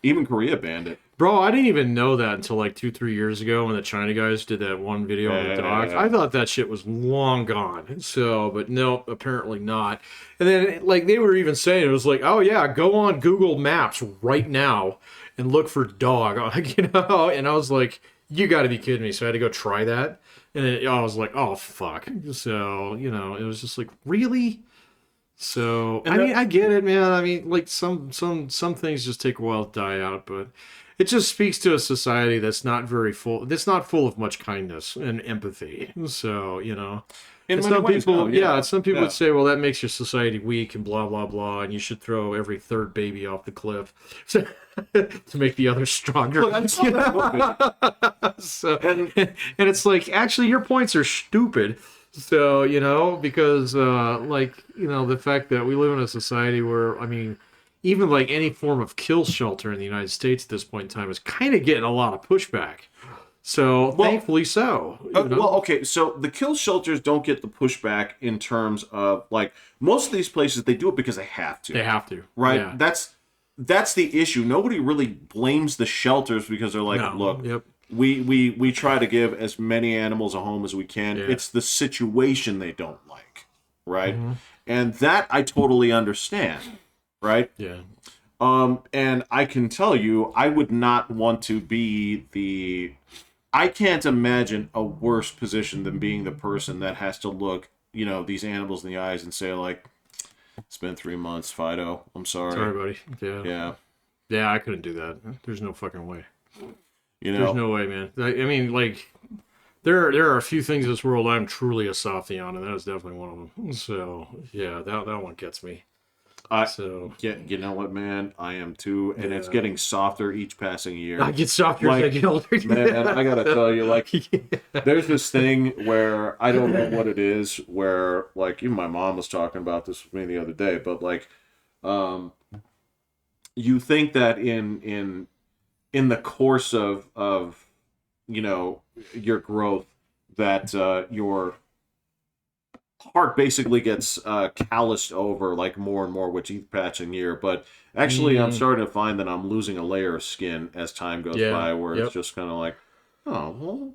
Even Korea banned it. Bro, I didn't even know that until like 2-3 years ago when the China guys did that one video on the dogs. I thought that shit was long gone. So, but no, apparently not. And then, like, they were even saying, it was like, oh yeah, go on Google Maps right now and look for dog. And I was like, you gotta be kidding me. So I had to go try that. And I was like, oh, fuck. So, it was just like, really? So, I get it, man. I mean, like, some things just take a while to die out, but it just speaks to a society that's not full of much kindness and empathy. So, In some many ways, people, no, some people would say, well, that makes your society weak and blah, blah, blah, and you should throw every third baby off the cliff to make the others stronger. Look, I saw that movie. So, and it's like, actually, your points are stupid. So, because, the fact that we live in a society where, I mean, even like any form of kill shelter in the United States at this point in time is kind of getting a lot of pushback. So, thankfully so. Well, okay, so the kill shelters don't get the pushback in terms of, like, most of these places, they do it because they have to. They have to. Right? Yeah. That's the issue. Nobody really blames the shelters because they're like, look, we try to give as many animals a home as we can. Yeah. It's the situation they don't like, right? Mm-hmm. And that I totally understand, right? Yeah. And I can tell you, I would not want to be I can't imagine a worse position than being the person that has to look, these animals in the eyes and say, like, it's been 3 months, Fido. I'm sorry. Sorry, buddy. Yeah. Yeah, I couldn't do that. There's no fucking way. There's no way, man. I mean, like, there are a few things in this world I'm truly a softie on, and that is definitely one of them. So, yeah, that one gets me. You know what, man? I am too, and it's getting softer each passing year. I get softer as I get older. Man, I gotta tell you, like, there's this thing where I don't know what it is, where, like, even my mom was talking about this with me the other day, but, like, you think that in the course of your growth, that your heart basically gets calloused over, like, more and more with each passing year. But actually, I'm starting to find that I'm losing a layer of skin as time goes by, where it's just kind of like, well,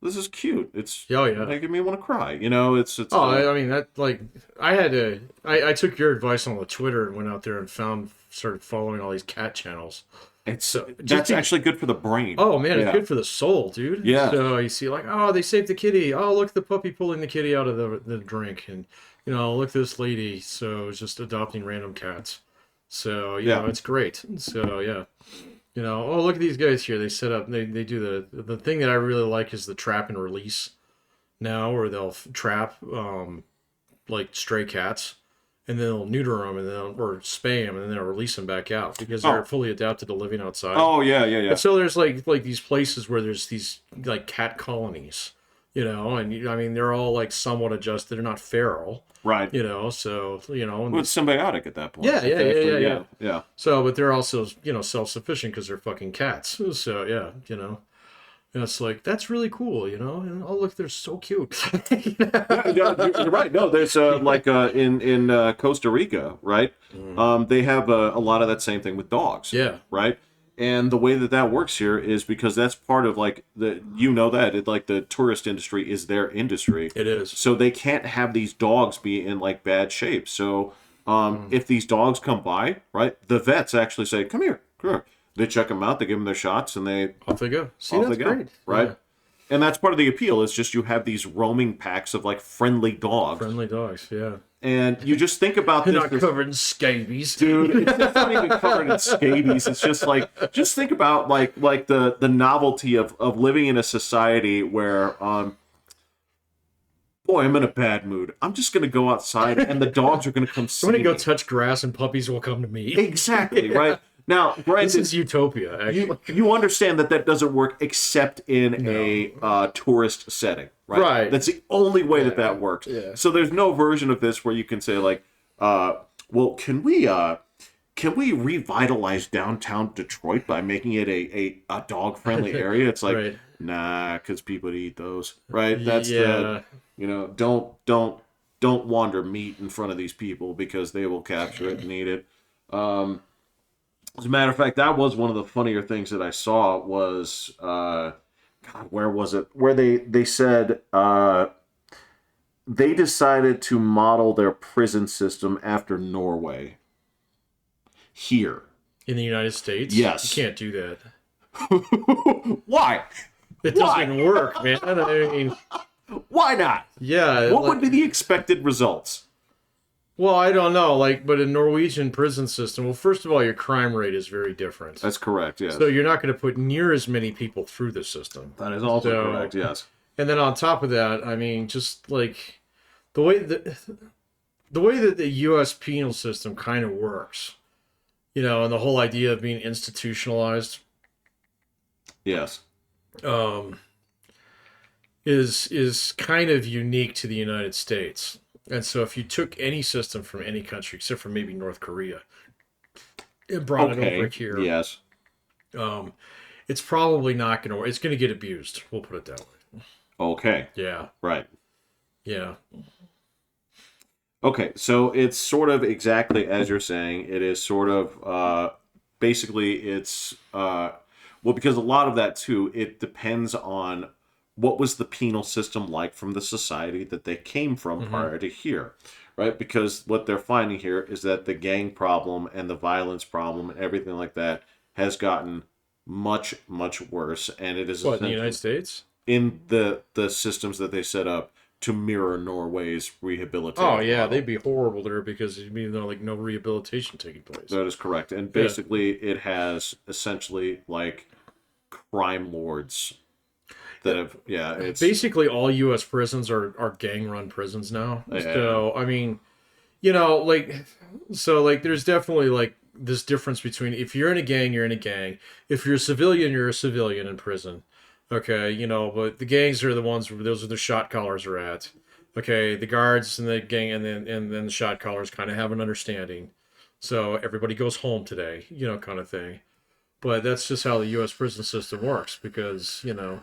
this is cute. It's making me want to cry. It's. I mean, that, like, I took your advice on the Twitter and went out there and started following all these cat channels. That's actually good for the brain. Oh man, it's good for the soul, dude. Yeah. So you see, like, oh, they saved the kitty. Oh, look, the puppy pulling the kitty out of the drink, and look at this lady. So it's just adopting random cats. So it's great. So oh, look at these guys here. They set up. They do the thing that I really like is the trap and release. Now, where they'll trap like stray cats. And then they'll neuter them, or spay them, and then they'll release them back out because they're fully adapted to living outside. Oh yeah. And so there's like these places where there's these like cat colonies, and I mean they're all like somewhat adjusted. They're not feral, right? So well, it's symbiotic at that point. Yeah. So, but they're also self-sufficient because they're fucking cats. So And it's like, that's really cool, you know? And oh, look, they're so cute. Yeah, you're right. No, there's like in Costa Rica, right? They have a lot of that same thing with dogs, Yeah, right? And the way that that works here is because that's part of like like the tourist industry is their industry. it is. So they can't have these dogs be in like bad shape. So if these dogs come by, right, the vets actually say, "Come here, come here." They check them out, they give them their shots, and they Off they go. See, off that's they go, great. right? Yeah. And that's part of the appeal. Is just you have these roaming packs of like friendly dogs, Friendly dogs, yeah. and you just think about They're this, not covered in scabies. dude. It's just not even covered in scabies. It's just like think about like the novelty of living in a society where boy, I'm in a bad mood. I'm just gonna go outside, and the dogs are gonna come see I'm gonna go me. touch grass and puppies will come to me. Exactly, right? Now, This granted, is utopia, actually. you understand that that doesn't work except in a tourist setting, right? Right. That's the only way that that works. Yeah. So there's no version of this where you can say like, well, can we revitalize downtown Detroit by making it a dog friendly area? It's like, Right. nah, because people eat those, right? That's Yeah. don't wander meat in front of these people because they will capture it and eat it. As a matter of fact, that was one of the funnier things that I saw was, God, where was it? Where they said they decided to model their prison system after Norway. Here. In the United States? Yes. You can't do that. Why? It Why? doesn't work, man. I mean, Why not? yeah. What like- would be the expected results? Well, I don't know. Like, but in Norwegian prison system, well, first of all, your crime rate is very different. That's correct, yes. So you're not going to put near as many people through the system. That is also So- correct, yes. And then on top of that, I mean, just like the way that the U.S. penal system kind of works, you know, and the whole idea of being institutionalized, Yes. is kind of unique to the United States. And so if you took any system from any country, except for maybe North Korea, and brought it over here, Yes. it's probably not going to work. It's going to get abused. We'll put it that way. Okay. Yeah. Right. Yeah. Okay, so it's sort of exactly as you're saying. It is sort of basically it's well, because a lot of that too, it depends on what was the penal system like from the society that they came from prior to here, right? Because what they're finding here is that the gang problem and the violence problem and everything like that has gotten much, much worse, and it is What, in the essentially United States? in the systems that they set up to mirror Norway's rehabilitation. Oh yeah, model. they'd be horrible there because I mean, there's like no rehabilitation taking place. That is correct. And basically, it has essentially like crime lords that have, it's Basically, all U.S. prisons are gang-run prisons now. Yeah. So I mean, you know, like, so like, there's definitely like this difference between if you're in a gang, you're in a gang. If you're a civilian, you're a civilian in prison. Okay, you know, but the gangs are the ones where those are the shot callers are at. Okay, the guards and the gang and then the shot callers kind of have an understanding. So everybody goes home today, you know, kind of thing. But that's just how the U.S. prison system works because, you know,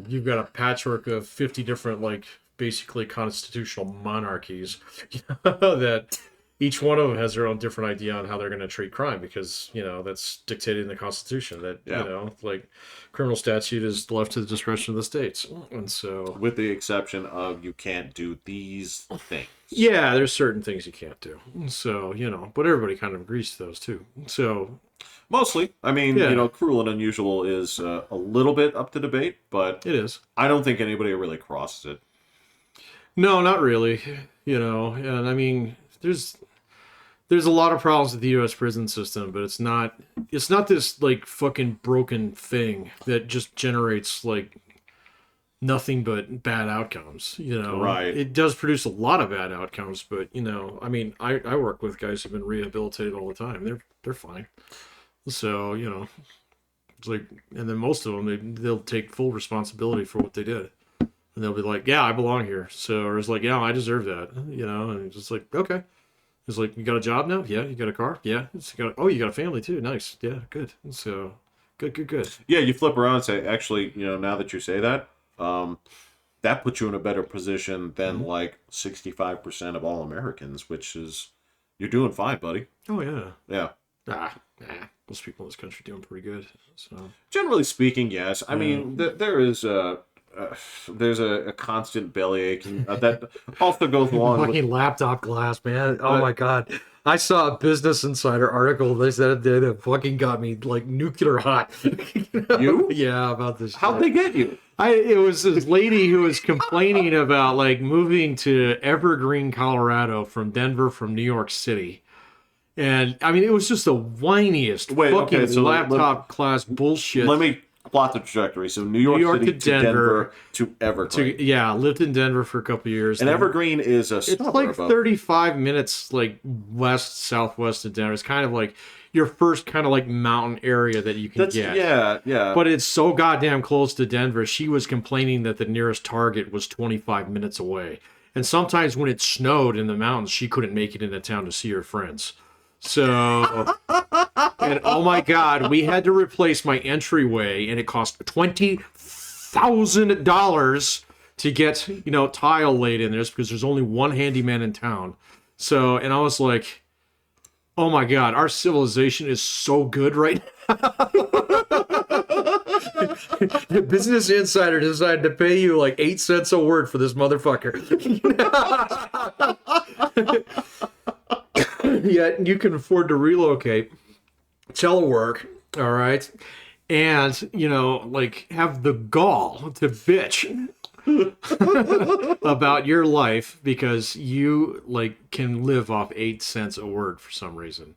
you've got a patchwork of 50 different, like, basically constitutional monarchies that each one of them has their own different idea on how they're going to treat crime because, you know, that's dictated in the Constitution that, you know, like, criminal statute is left to the discretion of the states. And so... with the exception of you can't do these things. yeah, there's certain things you can't do. So, you know, but everybody kind of agrees to those, too. So... mostly. I mean, Yeah. you know, cruel and unusual is a little bit up to debate, but it is. I don't think anybody really crosses it. No, not really. You know, and I mean, there's a lot of problems with the U.S. prison system, but it's not this like fucking broken thing that just generates like nothing but bad outcomes. You know, Right. It does produce a lot of bad outcomes, but you know, I mean, I work with guys who've been rehabilitated all the time. They're fine. So you know, it's like, and then most of them they'll take full responsibility for what they did. And they'll be like, yeah, I belong here. So, or it's like, yeah, I deserve that, you know? And it's just like, okay. It's like, you got a job now? Yeah. You got a car? Yeah. You got a family too. Nice. Yeah, good. So, Good. Yeah, you flip around and say, actually, now that you say that, that puts you in a better position than like 65% of all Americans, which is, you're doing fine, buddy. Oh yeah. Yeah. Most people in this country doing pretty good. So Generally speaking, yes. I mean, there is there's a constant bellyache that also goes along with fucking laptop glass, man. Oh my god. I saw a Business Insider article. They said that fucking got me like nuclear hot. You? Yeah, about this. How'd they get you? It was this lady who was complaining about like moving to Evergreen, Colorado from Denver from New York City. And I mean, it was just the whiniest laptop class bullshit. Let me plot the trajectory. So New York City to Denver to Evergreen. Lived in Denver for a couple of years. And Evergreen is a it's like 35 minutes like southwest of Denver. It's kind of like your first kind of like mountain area that you can get. Yeah. But it's so goddamn close to Denver. She was complaining that the nearest Target was 25 minutes away. And sometimes when it snowed in the mountains, she couldn't make it into town to see her friends. So, and oh my God, we had to replace my entryway, and it cost $20,000 to get, tile laid in there because there's only one handyman in town. So, and I was like, oh my God, our civilization is so good right now. The Business Insider decided to pay you like 8 cents a word for this motherfucker. Yet you can afford to relocate, telework, all right, and have the gall to bitch about your life because you can live off 8 cents a word for some reason.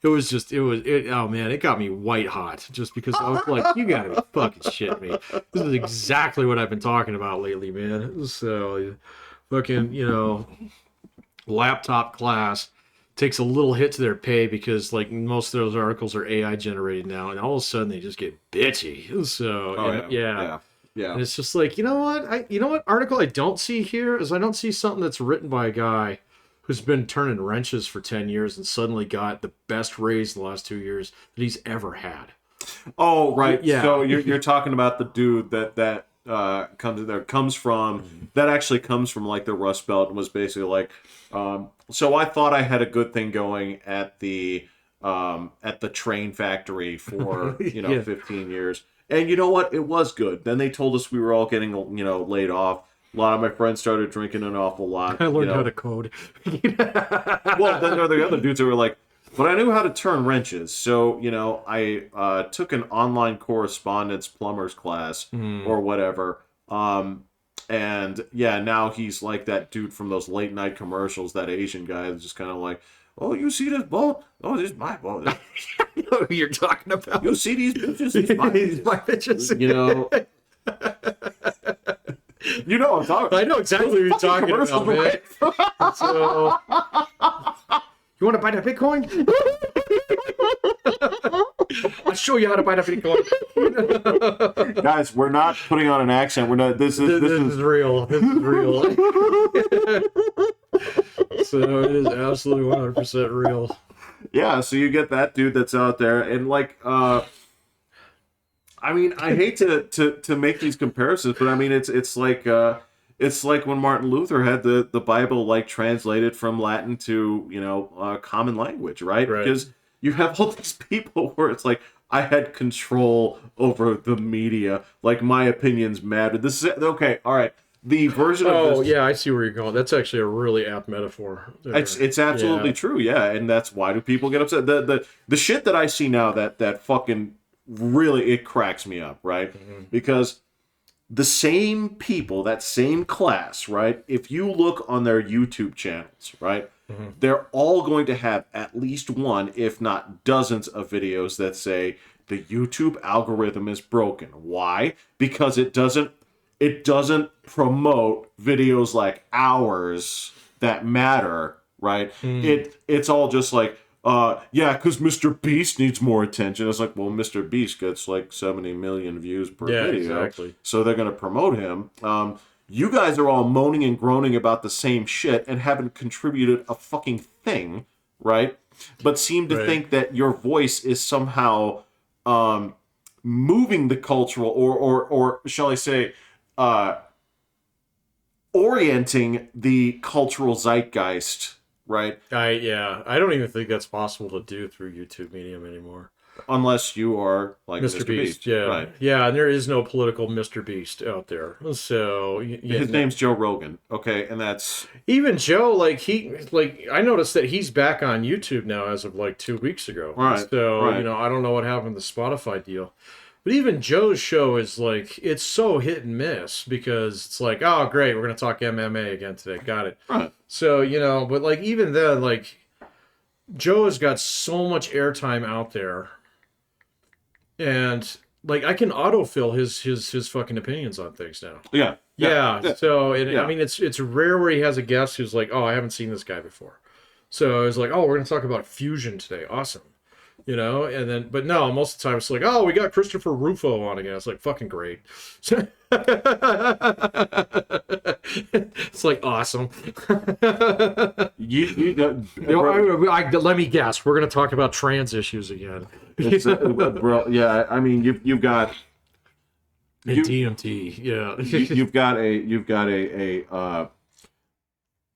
Oh man, it got me white hot just because I was like, you gotta be fucking shitting me. This is exactly what I've been talking about lately, man. So fucking laptop class takes a little hit to their pay because like most of those articles are AI generated now, and all of a sudden they just get bitchy. So yeah. And it's just like, you know what article I don't see here is I don't see something that's written by a guy who's been turning wrenches for 10 years and suddenly got the best raise in the last 2 years that he's ever had. Oh, right. Yeah. So you're talking about the dude that comes from like the Rust Belt and was basically like, so I thought I had a good thing going at the train factory for 15 years, and you know what, it was good. Then they told us we were all getting laid off. A lot of my friends started drinking an awful lot. I learned how to code. Well, then there are the other dudes who were like, but I knew how to turn wrenches. So, I took an online correspondence plumber's class or whatever. And yeah, now he's like that dude from those late night commercials, that Asian guy that's just kind of like, oh, you see this boat? Oh, this is my boat. I know who you're talking about. You see these bitches? These my bitches. You know what I'm talking about. I know exactly what you're talking about, man. So, you want to buy that Bitcoin? I'll show you how to buy that Bitcoin. Guys, we're not putting on an accent. We're not. This is real. This is real. So it is absolutely 100% real. Yeah. So you get that dude that's out there, and like, I mean, I hate to make these comparisons, but I mean, it's like when Martin Luther had the Bible like translated from Latin to common language, right? Because you have all these people where it's like, I had control over the media, like my opinions mattered. This is okay. All right, the version of this. Oh yeah, I see where you're going. That's actually a really apt metaphor. It's absolutely true. Yeah, and that's why do people get upset? The shit that I see now that fucking really, it cracks me up, right? Because the same people, that same class, right? If you look on their YouTube channels, right? They're all going to have at least one, if not dozens of videos that say the YouTube algorithm is broken. Why? Because it doesn't promote videos like ours that matter, right? It's all just like, because Mr. Beast needs more attention. It's like, well, Mr. Beast gets like 70 million views per video. Exactly. So they're going to promote him. You guys are all moaning and groaning about the same shit and haven't contributed a fucking thing, right? But seem to think that your voice is somehow moving the cultural, or shall I say, orienting the cultural zeitgeist, right? I don't even think that's possible to do through YouTube Medium anymore. Unless you are like Mr. Mr. Beast, Beast. yeah. Right. Yeah, and there is no political Mr. Beast out there. So His name's Joe Rogan, okay, and that's even Joe, I noticed that he's back on YouTube now as of like 2 weeks ago. Right, So, right. I don't know what happened to the Spotify deal. But even Joe's show is like, it's so hit and miss because it's like, oh, great, we're going to talk MMA again today. Got it. right. So, but like even then, like Joe has got so much airtime out there. And like I can autofill his fucking opinions on things now. Yeah. Yeah. So Yeah. I mean it's rare where he has a guest who's like, oh, I haven't seen this guy before. So I was like, oh, we're gonna talk about fusion today. Awesome. And then but no, most of the time it's like, oh, we got Christopher Rufo on again. It's like fucking great. It's like awesome. Let me guess. We're gonna talk about trans issues again. Bro, yeah. I mean, you've got DMT. Yeah.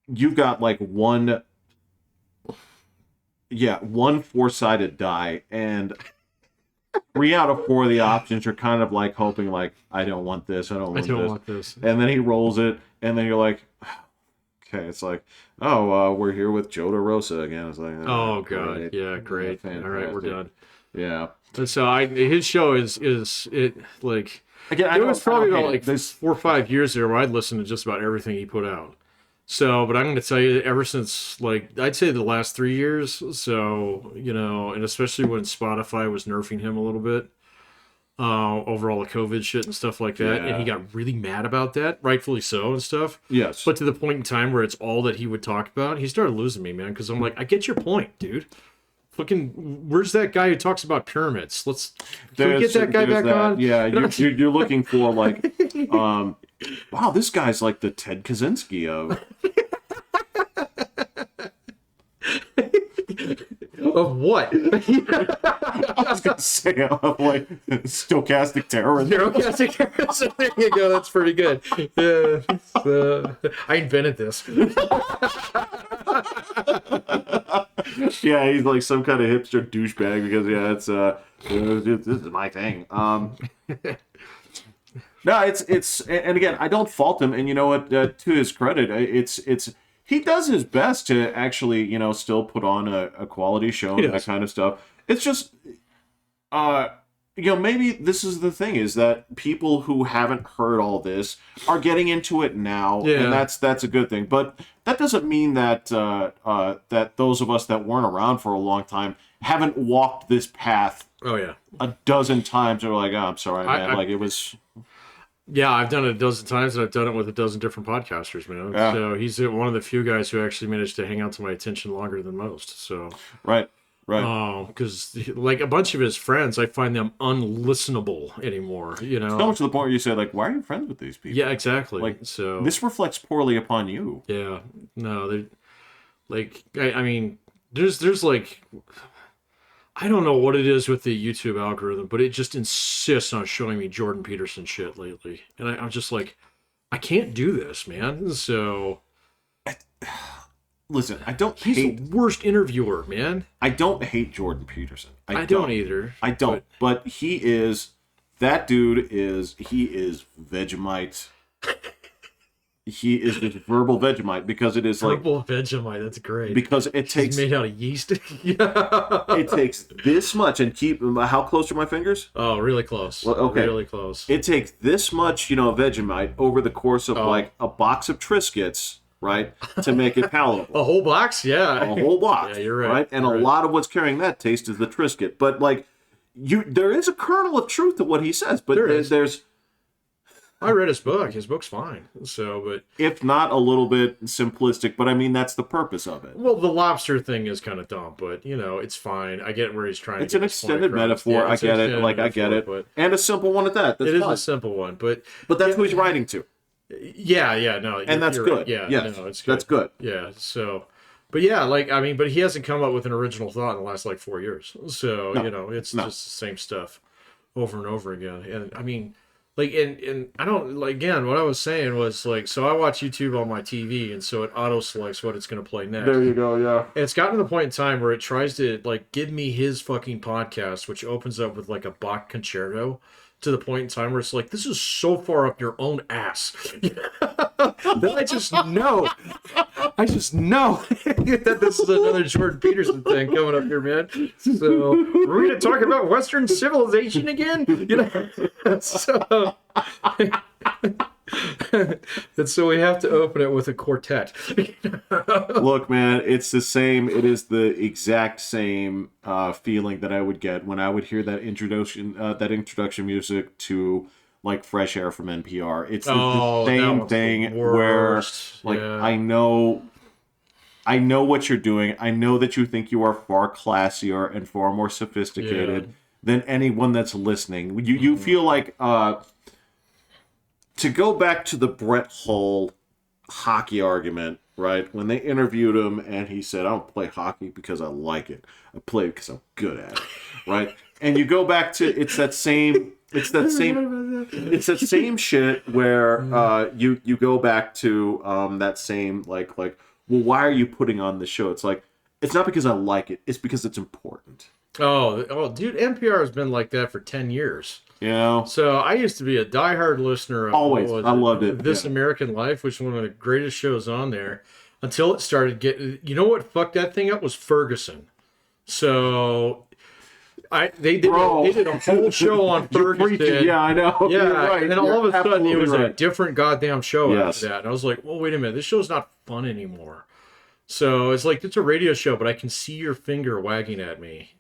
You've got like one four-sided die, and 3 out of 4 of the options are kind of like hoping like, I don't want this, I don't want this. And then he rolls it, and then you're like, okay, it's like, we're here with Joe DeRosa again. It's like, oh god, great. yeah, great. Yeah, all right, we're done. Yeah. And so his show is it like again, there was probably about like this 4 or 5 years there where I'd listen to just about everything he put out. So, but I'm going to tell you, ever since, like, I'd say the last 3 years, so, and especially when Spotify was nerfing him a little bit, over all the COVID shit and stuff like that, and he got really mad about that, rightfully so and stuff. Yes. But to the point in time where it's all that he would talk about, he started losing me, man, because I'm like, I get your point, dude. Fucking, where's that guy who talks about pyramids? Can we get that guy back on? Yeah, you're looking for, like, wow, this guy's like the Ted Kaczynski of... Of what? I was going to say, like, stochastic terrorism. Stochastic terrorism. There you go. That's pretty good. Yeah, I invented this. Yeah, he's like some kind of hipster douchebag because this is my thing. No, it's and again, I don't fault him, and you know what? To his credit, it's he does his best to actually still put on a quality show and that kind of stuff. It's just maybe this is the thing, is that people who haven't heard all this are getting into it now, and that's a good thing. But that doesn't mean that that those of us that weren't around for a long time haven't walked this path. Oh yeah, a dozen times. And we're like, oh, I'm sorry, man. Like it was. Yeah, I've done it a dozen times, and I've done it with a dozen different podcasters, man. Yeah. So he's one of the few guys who actually managed to hang out to my attention longer than most. So right. Because like a bunch of his friends, I find them unlistenable anymore. So much to the point where you say, like, why are you friends with these people? Yeah, exactly. Like, so this reflects poorly upon you. Yeah, no, they like. I mean, there's like. I don't know what it is with the YouTube algorithm, but it just insists on showing me Jordan Peterson shit lately. And I'm just like, I can't do this, man. So... Listen, I don't He's the worst interviewer, man. I don't hate Jordan Peterson. I don't either. I don't. But he is... That dude is... He is Vegemite. He is this verbal Vegemite because it is like... Verbal Vegemite, that's great. Because it takes... He's made out of yeast. It takes this much and keep... How close are my fingers? Oh, really close. Well, okay. Really close. It takes this much, Vegemite over the course of like a box of Triscuits, right? To make it palatable. A whole box? Yeah. A whole box. Yeah, you're right. And a lot of what's carrying that taste is the Triscuit. But like, there is a kernel of truth to what he says, but there's... I read his book. His book's fine. So, but if not a little bit simplistic, but I mean that's the purpose of it. Well, the lobster thing is kind of dumb, but it's fine. I get where he's trying. It's an extended metaphor. Yeah, I get it. Like I get it, and a simple one at that. That's it fine. is a simple one, but that's who he's writing to. Yeah, no, and that's good. Right. Yeah, yes, no, it's good. That's good. Yeah, so. But yeah, but he hasn't come up with an original thought in the last 4 years. So, it's just the same stuff. over and over again. And I mean, like, and I don't, like, again, what I was saying was like, so I watch YouTube on my TV, and so it auto selects what it's going to play next. There you go. Yeah. And it's gotten to the point in time where it tries to like give me his fucking podcast, which opens up with like a Bach concerto, to the point in time where it's like, this is so far up your own ass that I just know that this is another Jordan Peterson thing coming up here, man. So we're gonna talk about Western civilization again, so. And so we have to open it with a quartet. Look, man, it's the same. It is the exact same feeling that I would get when I would hear that introduction music to like Fresh Air from NPR. It's the same thing where, like, yeah. I know what you're doing. I know that you think you are far classier and far more sophisticated than anyone that's listening. You feel like. To go back to the Brett Hull hockey argument, right? When they interviewed him and he said, I don't play hockey because I like it. I play it because I'm good at it, right? And you go back to, it's that same shit where you go back to that same, like, well, why are you putting on the show? It's like, it's not because I like it. It's because it's important. Oh, dude, NPR has been like that for 10 years. You know? So I used to be a diehard listener of always. I loved it. This American Life, which is one of the greatest shows on there, until it started getting. You know what fucked that thing up was Ferguson. So they did a whole show on Ferguson. Yeah, I know. Yeah, right. And then all of a sudden it was a different goddamn show yes. after that. And I was like, well, wait a minute, this show's not fun anymore. So it's like, it's a radio show, but I can see your finger wagging at me.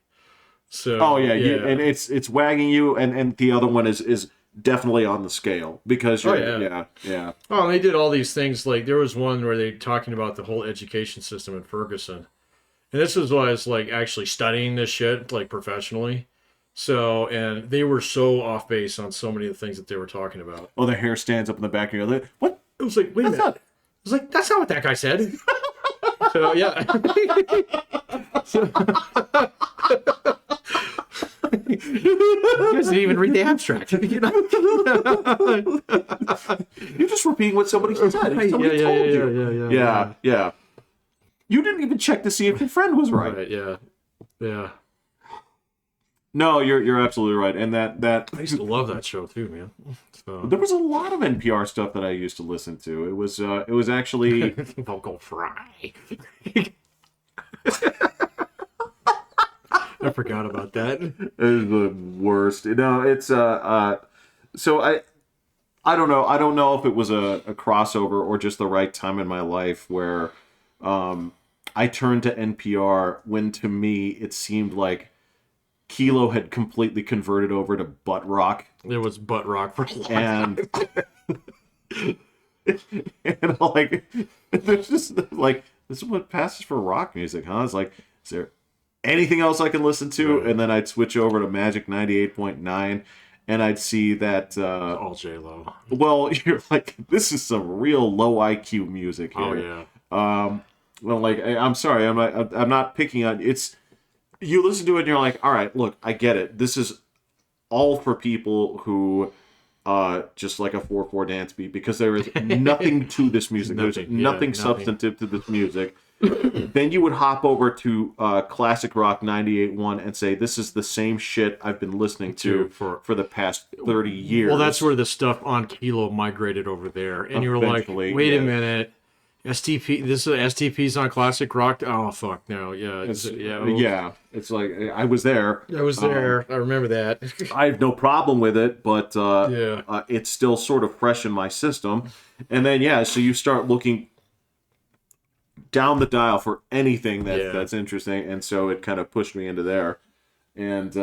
So, and it's wagging you, and the other one is definitely on the scale because you're, yeah. Oh, and they did all these things. Like there was one where they talking about the whole education system in Ferguson, and this was when I was like actually studying this shit like professionally. So, and they were so off base on so many of the things that they were talking about. Oh, the hair stands up in the back of your lip. What? It was like, wait a minute. I was like, that's not what that guy said. So yeah. You guys didn't even read the abstract. You're just repeating what somebody said. Somebody told you. Yeah. You didn't even check to see if your friend was right. Yeah. No, you're absolutely right. And that I used to love that show too, man. So. There was a lot of NPR stuff that I used to listen to. It was actually vocal fry. I forgot about that. It was the worst. It's so I don't know. I don't know if it was a crossover or just the right time in my life where I turned to NPR when to me it seemed like Kilo had completely converted over to butt rock. It was butt rock for and like there's just like, this is what passes for rock music, huh? It's like, is there anything else I can listen to? Right. And then I'd switch over to Magic 98.9 and I'd see that all J-Lo. Well, you're like, this is some real low IQ music here. Oh yeah. Well, like, I'm sorry, I'm not picking on it's. You listen to it and you're like, all right, look, I get it. This is all for people who just like a 4/4 dance beat, because there is nothing to this music. There's nothing substantive to this music. Then you would hop over to Classic Rock 98.1 and say, this is the same shit I've been lilistening to for the past 30 years. Well, that's where the stuff on Kilo migrated over there. And you were like, wait a minute. STP, this is STP's on Classic Rock. Oh fuck no, it's like I was there. I remember that. I have no problem with it, but it's still sort of fresh in my system. And then so you start looking down the dial for anything that's interesting, and so it kind of pushed me into there. And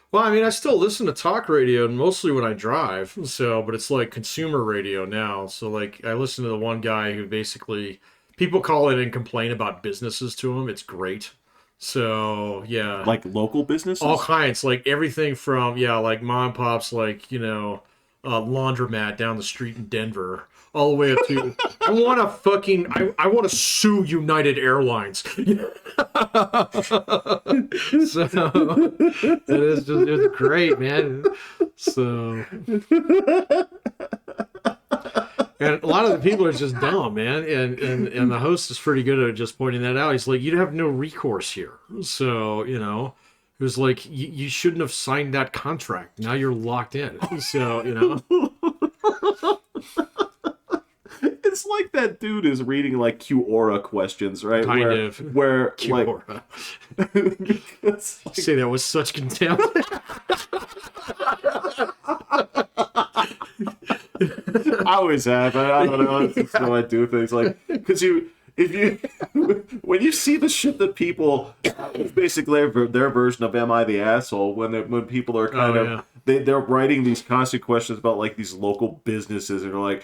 well, I mean, I still listen to talk radio mostly when I drive, but it's like consumer radio now. So like I listen to the one guy who basically people call it and complain about businesses to him. It's great. So like local businesses, all kinds, like everything from like mom and pops, like laundromat down the street in Denver, all the way up to I want to fucking I want to sue United Airlines. So it is just it's great, man. So and a lot of the people are just dumb, man. And the host is pretty good at just pointing that out. He's like, you have no recourse here. So, you know, it was like, you shouldn't have signed that contract. Now you're locked in. So, you know. It's like that dude is reading like Q-Aura questions, right? Kind of. Where Q-Aura. like, it's like, Say that with such contempt. I always have. I don't know. It's just how I do things. Like, because when you see the shit that people, it's basically their version of "Am I the asshole?" When people are kind of they're writing these constant questions about like these local businesses, and they're like,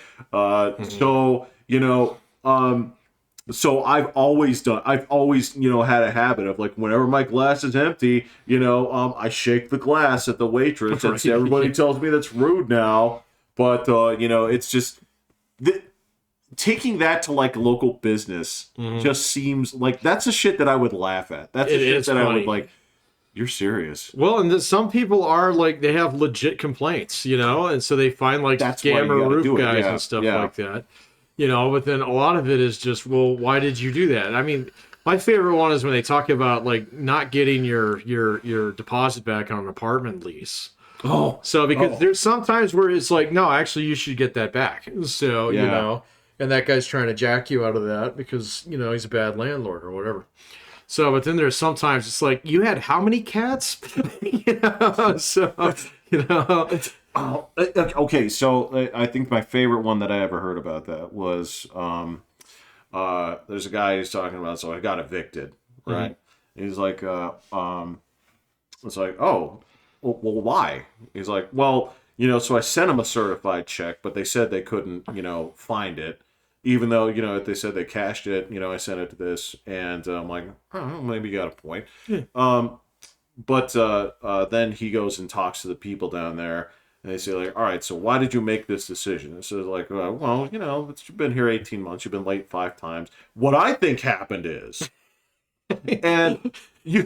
so you know, so I've always had a habit of like whenever my glass is empty, you know, I shake the glass at the waitress, and everybody tells me that's rude now. But, you know, it's just taking that to like local business just seems like that's the shit that I would laugh at. That's the shit that I would like, you're serious. Well, and some people are like, they have legit complaints, you know, and so they find like scammer roof guys and stuff like that, you know, but then a lot of it is just, well, why did you do that? I mean, my favorite one is when they talk about like not getting your deposit back on an apartment lease. Oh, so because there's sometimes where it's like, no, actually, you should get that back. So, you know, and that guy's trying to jack you out of that because, you know, he's a bad landlord or whatever. So, but then there's sometimes it's like, you had how many cats? You know, so, you know. Okay, so I think my favorite one that I ever heard about that was there's a guy who's talking about, so I got evicted, right? Mm-hmm. He's like, it's like, oh, well, why? He's like, well, you know, so I sent him a certified check, but they said they couldn't, you know, find it. Even though, you know, they said they cashed it, you know, I sent it to this. And I'm like, oh, maybe you got a point. But then he goes and talks to the people down there. And they say, like, all right, so why did you make this decision? And so like, well, you know, you've been here 18 months. You've been late 5 times. What I think happened is... and you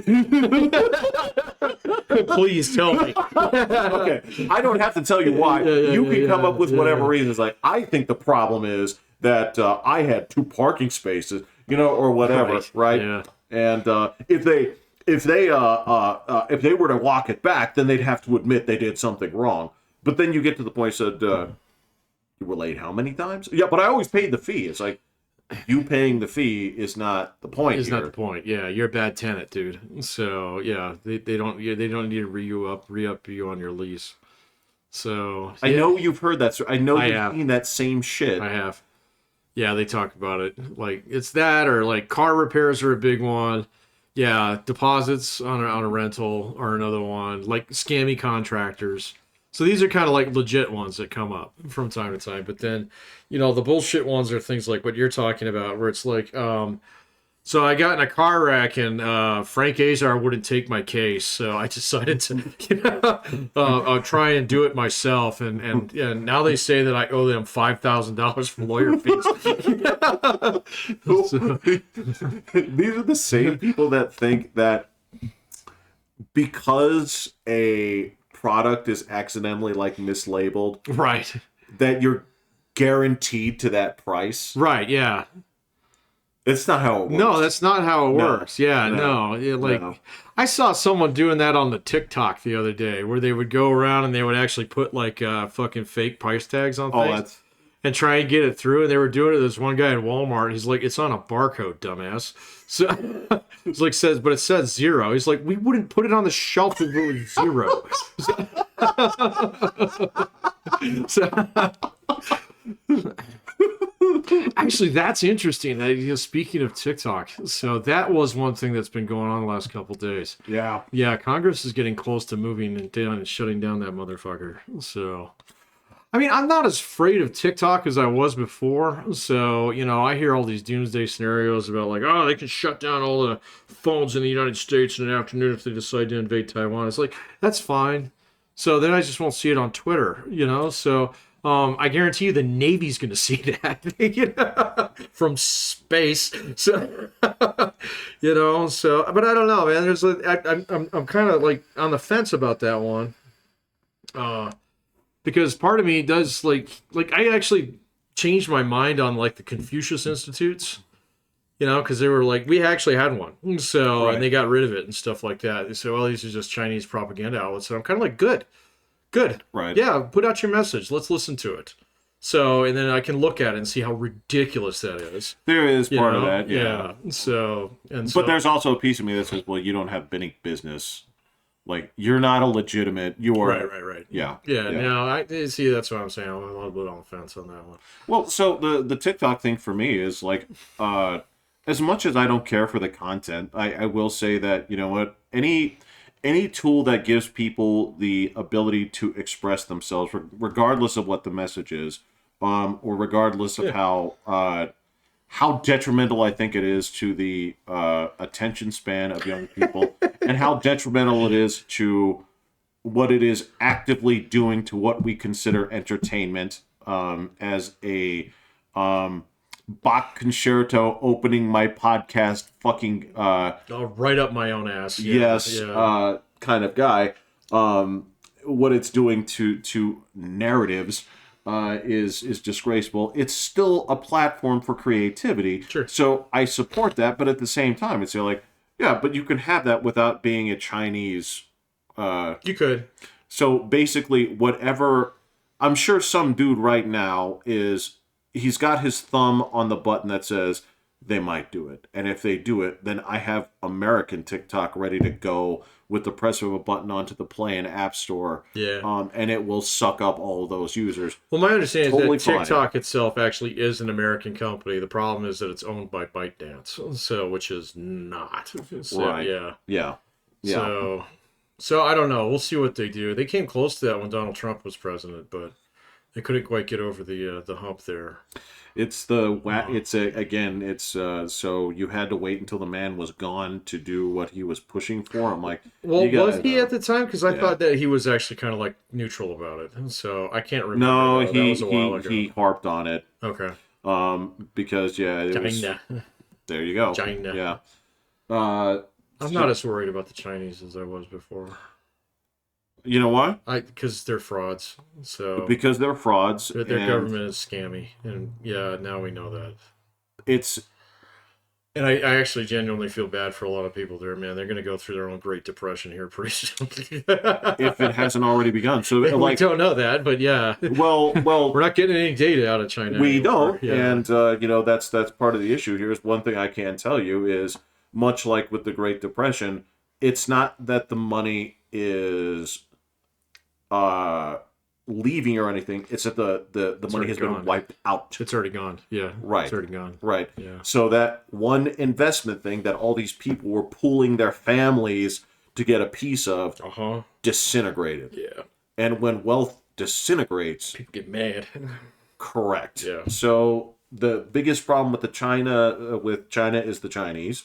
please tell me. Okay, I don't have to tell you why. You can come up with whatever reasons. Like, I think the problem is that I had 2 parking spaces, you know, or whatever, right? Yeah. And if they were to walk it back, then they'd have to admit they did something wrong. But then you get to the point said, you were late how many times? Yeah, but I always paid the fee. It's like, you paying the fee is not the point. It's not the point. Yeah, you're a bad tenant, dude. So yeah, they don't need to re-up you on your lease. So I know you've heard that. I know you've seen that same shit. I have. Yeah, they talk about it. Like it's that, or like car repairs are a big one. Yeah, deposits on a rental are another one. Like scammy contractors. So these are kind of like legit ones that come up from time to time. But then, you know, the bullshit ones are things like what you're talking about, where it's like, so I got in a car wreck and Frank Azar wouldn't take my case. So I decided to, you know, try and do it myself. And now they say that I owe them $5,000 for lawyer fees. These are the same people that think that because a product is accidentally like mislabeled, right, that you're guaranteed to that price, right? Yeah, it's not how it works. No, that's not how it works. Yeah, no. I saw someone doing that on the TikTok the other day, where they would go around and they would actually put like fucking fake price tags on things and try and get it through. And they were doing it. There's one guy in Walmart. He's like, it's on a barcode, dumbass. So it's like but it says 0. He's like, we wouldn't put it on the shelf if it was 0. Actually, that's interesting. Speaking of TikTok, so that was one thing that's been going on the last couple of days. Yeah, Congress is getting close to moving and shutting down that motherfucker. So, I mean, I'm not as afraid of TikTok as I was before. So, you know, I hear all these doomsday scenarios about like, oh, they can shut down all the phones in the United States in an afternoon if they decide to invade Taiwan. It's like, that's fine. So then I just won't see it on Twitter, So I guarantee you the Navy's going to see that, from space. So, but I don't know, man. I'm kind of like on the fence about that one. Because part of me does like I actually changed my mind on like the Confucius Institutes, because they were like, we actually had one, so Right. and they got rid of it and stuff like that. So all these are just Chinese propaganda outlets. So I'm kind of like, good, Right. yeah, put out your message. Let's listen to it. So and then I can look at it and see how ridiculous that is. There is You part of know? that, yeah. So But there's also a piece of me that says, well, you don't have any business. Like, you're not a legitimate. You are. right. Yeah. Yeah. No, I see. That's what I'm saying. I'm a little bit on the fence on that one. Well, so the TikTok thing for me is like, as much as I don't care for the content, I will say that, you know what, any tool that gives people the ability to express themselves, regardless of what the message is, or regardless of how detrimental I think it is to the attention span of young people, and how detrimental it is to what it is actively doing to what we consider entertainment, as a Bach concerto opening my podcast fucking I'll write up my own ass. yes Yeah. kind of guy. What it's doing to narratives is disgraceful. It's still a platform for creativity. Sure. So I support that, but at the same time, it's like, yeah, but you can have that without being a Chinese. You could. So basically, whatever, I'm sure some dude right now he's got his thumb on the button that says they might do it. And if they do it, then I have American TikTok ready to go with the press of a button onto the Play and App Store. Yeah. And it will suck up all of those users. Well, my understanding Totally is that fine. TikTok itself actually is an American company. The problem is that it's owned by ByteDance, so which is not. So, Right. Yeah. Yeah. So I don't know. We'll see what they do. They came close to that when Donald Trump was president, but they couldn't quite get over the hump there. It's so you had to wait until the man was gone to do what he was pushing for. I'm like, Well, you was gotta- he at the time? Because I Yeah. thought that he was actually kind of like neutral about it. So I can't remember. No, that was a while ago. he harped on it. Okay. Because it was, China. there you go. China. Yeah. I'm not as worried about the Chinese as I was before. You know why? Because they're frauds. So Because they're frauds. their and government is scammy, and yeah, now we know that. It's And I actually genuinely feel bad for a lot of people there, man. They're going to go through their own Great Depression here pretty soon. if it hasn't already begun. So we like, don't know that, but yeah, well, we're not getting any data out of China. we anymore. don't, Yeah. and that's part of the issue. Here's one thing I can tell you is, much like with the Great Depression, it's not that the money is leaving or anything. It's that the money already has gone. been wiped out. It's already gone. Yeah, Right. It's already gone. Right. Yeah. So that one investment thing that all these people were pooling their families to get a piece of disintegrated. Yeah. And when wealth disintegrates, People get mad. correct. Yeah. So the biggest problem with China is the Chinese.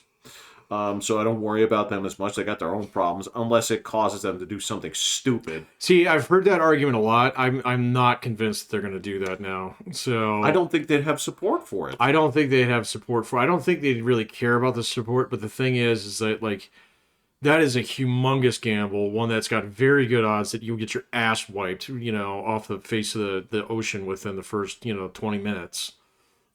So I don't worry about them as much. They got their own problems, unless it causes them to do something stupid. See, I've heard that argument a lot. I'm not convinced that they're going to do that now. So I don't think they'd have support for it. I don't think they'd have support for. I don't think they'd really care about the support. But the thing is that like that is a humongous gamble, one that's got very good odds that you'll get your ass wiped, off the face of the ocean within the first 20 minutes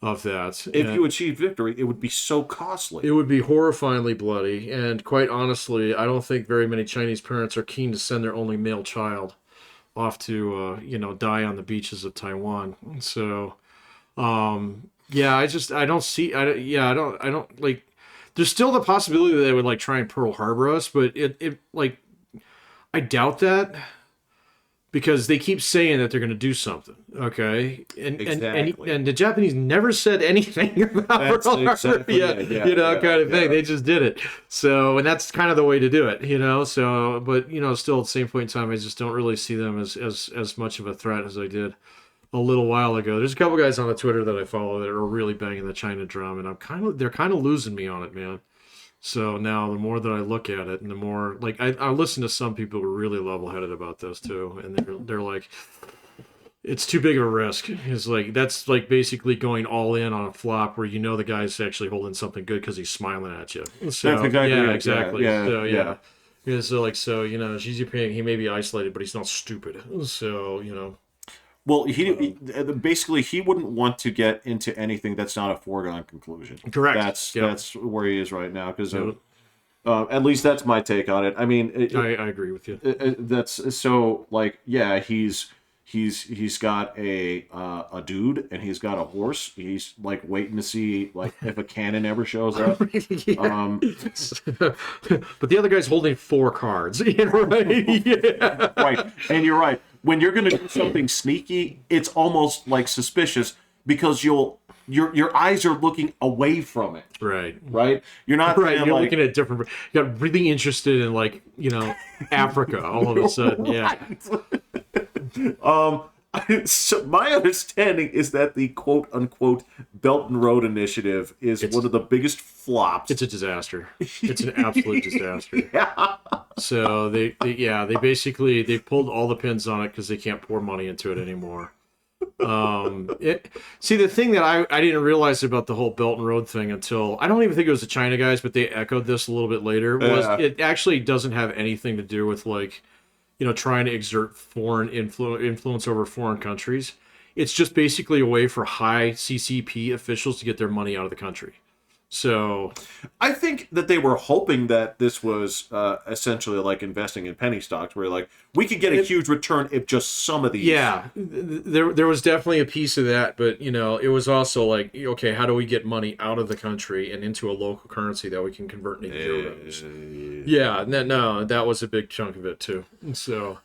of that. If you achieve victory, it would be so costly. It would be horrifyingly bloody, and quite honestly, I don't think very many Chinese parents are keen to send their only male child off to, die on the beaches of Taiwan. So, yeah, I don't like. There's still the possibility that they would like try and Pearl Harbor us, but I doubt that. Because they keep saying that they're going to do something, okay? Exactly. And the Japanese never said anything about Pearl Harbor, exactly it. kind of thing. They just did it. So, and that's kind of the way to do it, So, but still at the same point in time, I just don't really see them as much of a threat as I did a little while ago. There's a couple guys on the Twitter that I follow that are really banging the China drum, and they're kind of losing me on it, man. So now the more that I look at it, and the more like I listen to some people who are really level-headed about this too, and they're like, it's too big of a risk. It's like that's like basically going all in on a flop where you know the guy's actually holding something good because he's smiling at you. That's So exactly yeah, it. exactly. Yeah, So yeah. yeah. So like so Xi Jinping, he may be isolated, but he's not stupid. So Well, basically he wouldn't want to get into anything that's not a foregone conclusion. correct. Yep. That's where he is right now because Yep. at least that's my take on it. I mean, I agree with you. that's so like yeah, he's got a dude and he's got a horse. He's like waiting to see like if a cannon ever shows up. Yeah. But the other guy's holding 4 cards. Right? Yeah. Right, and you're right. When you're going to do something sneaky, it's almost like suspicious because your eyes are looking away from it. Right. Right, you're not Right. You're like, looking at different. You got really interested in like Africa all of a sudden. Yeah. um. So my understanding is that the quote unquote Belt and Road Initiative is one of the biggest flops. It's a disaster. It's an absolute disaster. Yeah. So they basically they pulled all the pins on it because they can't pour money into it anymore. See, the thing that I didn't realize about the whole Belt and Road thing until I don't even think it was the China guys, but they echoed this a little bit later. Was it actually doesn't have anything to do with like trying to exert foreign influence over foreign countries. It's just basically a way for high CCP officials to get their money out of the country. So I think that they were hoping that this was essentially like investing in penny stocks, where like we could get a huge return if just some of these. yeah, there was definitely a piece of that, but it was also like, okay, how do we get money out of the country and into a local currency that we can convert into euros? Yeah, no, that was a big chunk of it too. So,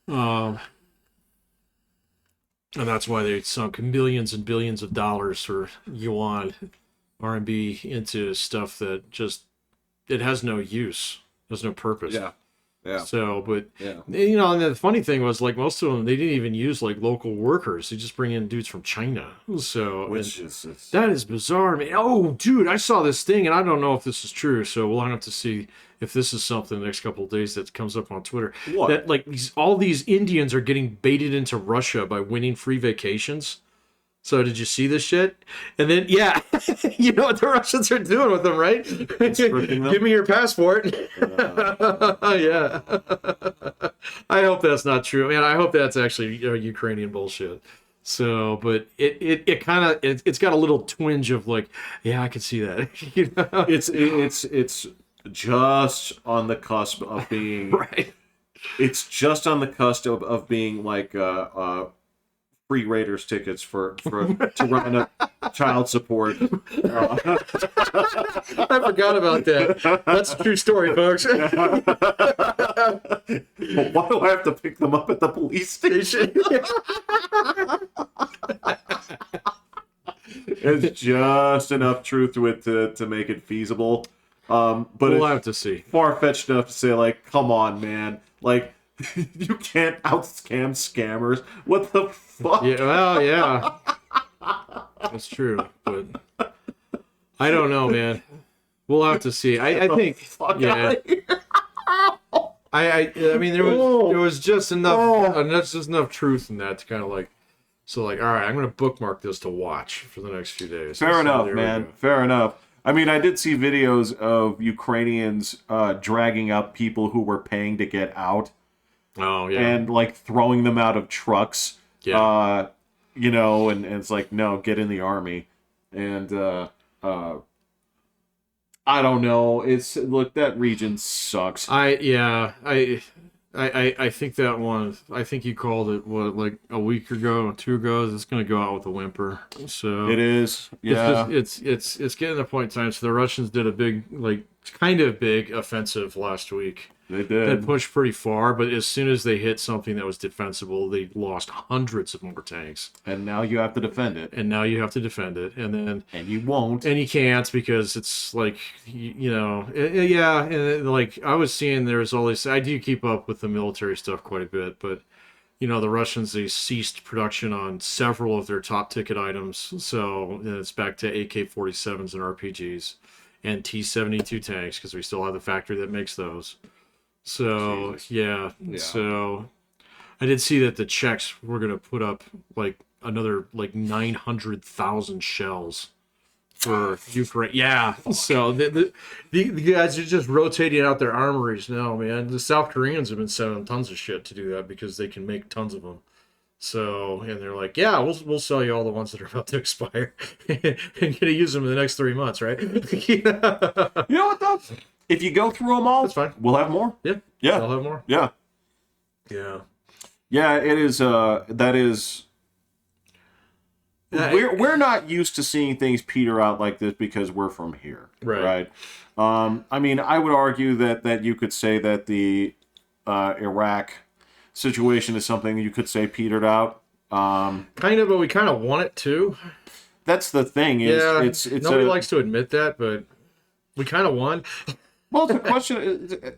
and that's why they sunk millions and billions of dollars for yuan. RMB into stuff that just it has no use, there's no purpose. Yeah. So, but Yeah. and the funny thing was like most of them they didn't even use like local workers. They just bring in dudes from China. So that is bizarre, man. Oh, dude, I saw this thing and I don't know if this is true. So we'll have to see if this is something the next couple of days that comes up on Twitter. What? That like all these Indians are getting baited into Russia by winning free vacations. So did you see this shit? And then you know what the Russians are doing with them, right? Give me your passport. Yeah. I hope that's not true, man. I hope that's actually Ukrainian bullshit. So, but it kind of it's got a little twinge of like, yeah, I can see that. It's just on the cusp of being right. It's just on the cusp of being like free Raiders tickets for to run a child support. I forgot about that. That's a true story, folks. Why do I have to pick them up at the police station? It's just enough truth to it to make it feasible. But we'll have to see. Far-fetched enough to say, like, come on, man. Like, you can't out-scam scammers. What the fuck? Yeah, well, yeah. That's true, but I don't know, man. We'll have to see. I think yeah. I mean there was just enough truth in that to kind of like all right, I'm gonna bookmark this to watch for the next few days. Fair enough, man. Fair enough. I mean, I did see videos of Ukrainians dragging up people who were paying to get out. Oh yeah. And like throwing them out of trucks. Yeah. And it's like, no, get in the army. And I don't know. Look, that region sucks. I think that one. I think you called it like a week ago, 2 ago. It's going to go out with a whimper. So it is. Yeah. It's getting to the point in time. So the Russians did a big, like, kind of big offensive last week. They did. They pushed pretty far, but as soon as they hit something that was defensible, they lost hundreds of more tanks. And now you have to defend it. And then and you won't. And you can't because it's like yeah. And like I was seeing, there's all this. I do keep up with the military stuff quite a bit, but the Russians, they ceased production on several of their top ticket items. So it's back to AK-47s and RPGs. and T-72 tanks because we still have the factory that makes those. So yeah, so I did see that the Czechs were gonna put up like another like 900,000 shells for Ukraine. Yeah, so the guys are just rotating out their armories now, man. The South Koreans have been sending tons of shit to do that because they can make tons of them. So, and they're like, yeah, we'll sell you all the ones that are about to expire. And gonna use them in the next 3 months, right? Yeah. You know what though? If you go through them all, That's fine. We'll have more. Yeah. Yeah. I'll have more. Yeah. Yeah. Yeah, it is. That is. We're not used to seeing things peter out like this because we're from here, right? I mean, I would argue that you could say that the Iraq situation is something you could say petered out. Kind of, but we kind of want it too. That's the thing. It's nobody likes to admit that, but we kind of won. Well, it's a question.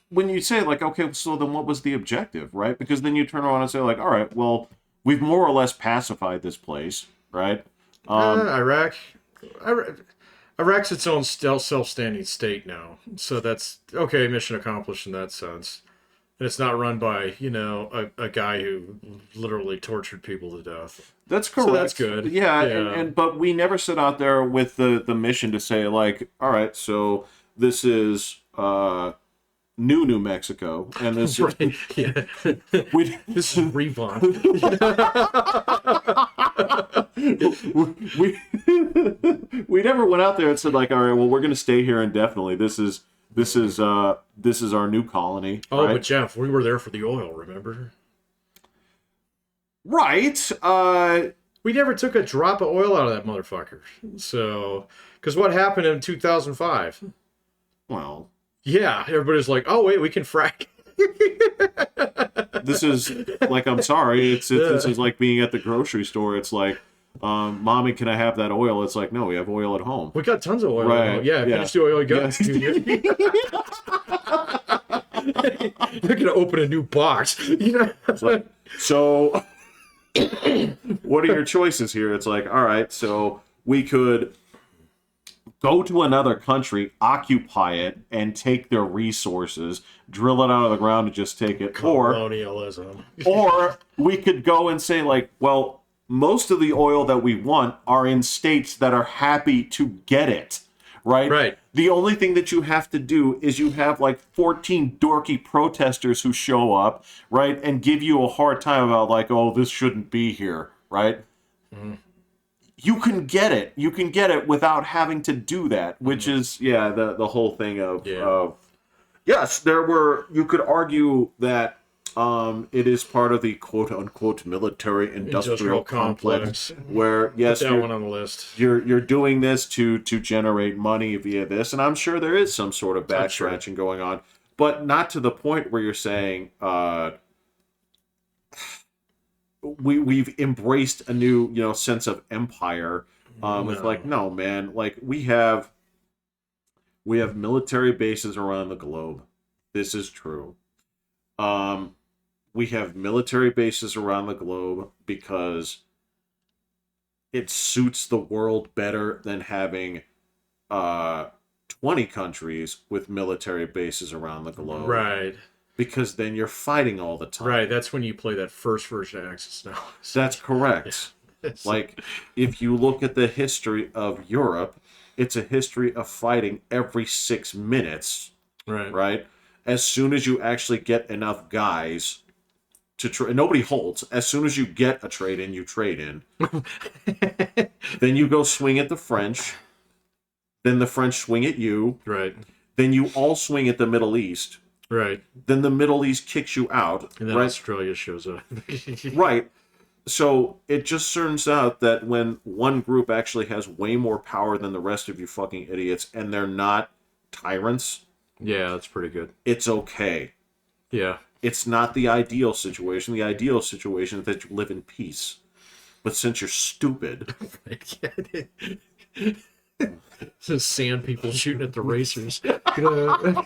When you say, like, okay, so then what was the objective, right? Because then you turn around and say, like, all right, well, we've more or less pacified this place, right? Iraq's its own self-standing state now. So that's, okay, mission accomplished in that sense. And it's not run by, a guy who literally tortured people to death. That's correct. So that's good. Yeah. But we never sit out there with the mission to say, like, all right, so this is New Mexico, and this right. is this is Revon. we never went out there and said, like, all right, well, we're going to stay here indefinitely. This is our new colony. Oh, right? But Jeff, we were there for the oil, remember? Right. We never took a drop of oil out of that motherfucker. So, because what happened in 2005? Well, yeah, everybody's like, "Oh wait, we can frack." This is like, I'm sorry, this is like being at the grocery store. It's like, mommy, can I have that oil? It's like, no, we have oil at home. We got tons of oil. Right. Yeah, finish the oil you got. You're gonna open a new box. So, what are your choices here? It's like, all right, so we could go to another country, occupy it, and take their resources, drill it out of the ground and just take it. Colonialism. Or we could go and say, like, well, most of the oil that we want are in states that are happy to get it, right? Right. The only thing that you have to do is you have, like, 14 dorky protesters who show up, right, and give you a hard time about, like, oh, this shouldn't be here, right? Mm. You can get it. You can get it without having to do that, which is, the whole thing of yes, you could argue that it is part of the quote-unquote military industrial complex where, yes, put that one on the list. You're doing this to generate money via this, and I'm sure there is some sort of back scratching going on, but not to the point where you're saying, we've embraced a new, sense of empire. It's like, no, man. Like, we have military bases around the globe. This is true. We have military bases around the globe because it suits the world better than having 20 countries with military bases around the globe. Right. Because then you're fighting all the time. Right, that's when you play that first version of Axis now. That's correct. Like, if you look at the history of Europe, it's a history of fighting every 6 minutes. Right? As soon as you actually get enough guys to trade, nobody holds. As soon as you get a trade in, you trade in. Then you go swing at the French. Then the French swing at you. Right. Then you all swing at the Middle East. Right. Then the Middle East kicks you out. And then Australia shows up. Right. So it just turns out that when one group actually has way more power than the rest of you fucking idiots, and they're not tyrants. Yeah, that's pretty good. It's okay. Yeah. It's not the ideal situation. The ideal situation is that you live in peace. But since you're stupid... Just sand people shooting at the racers. I know.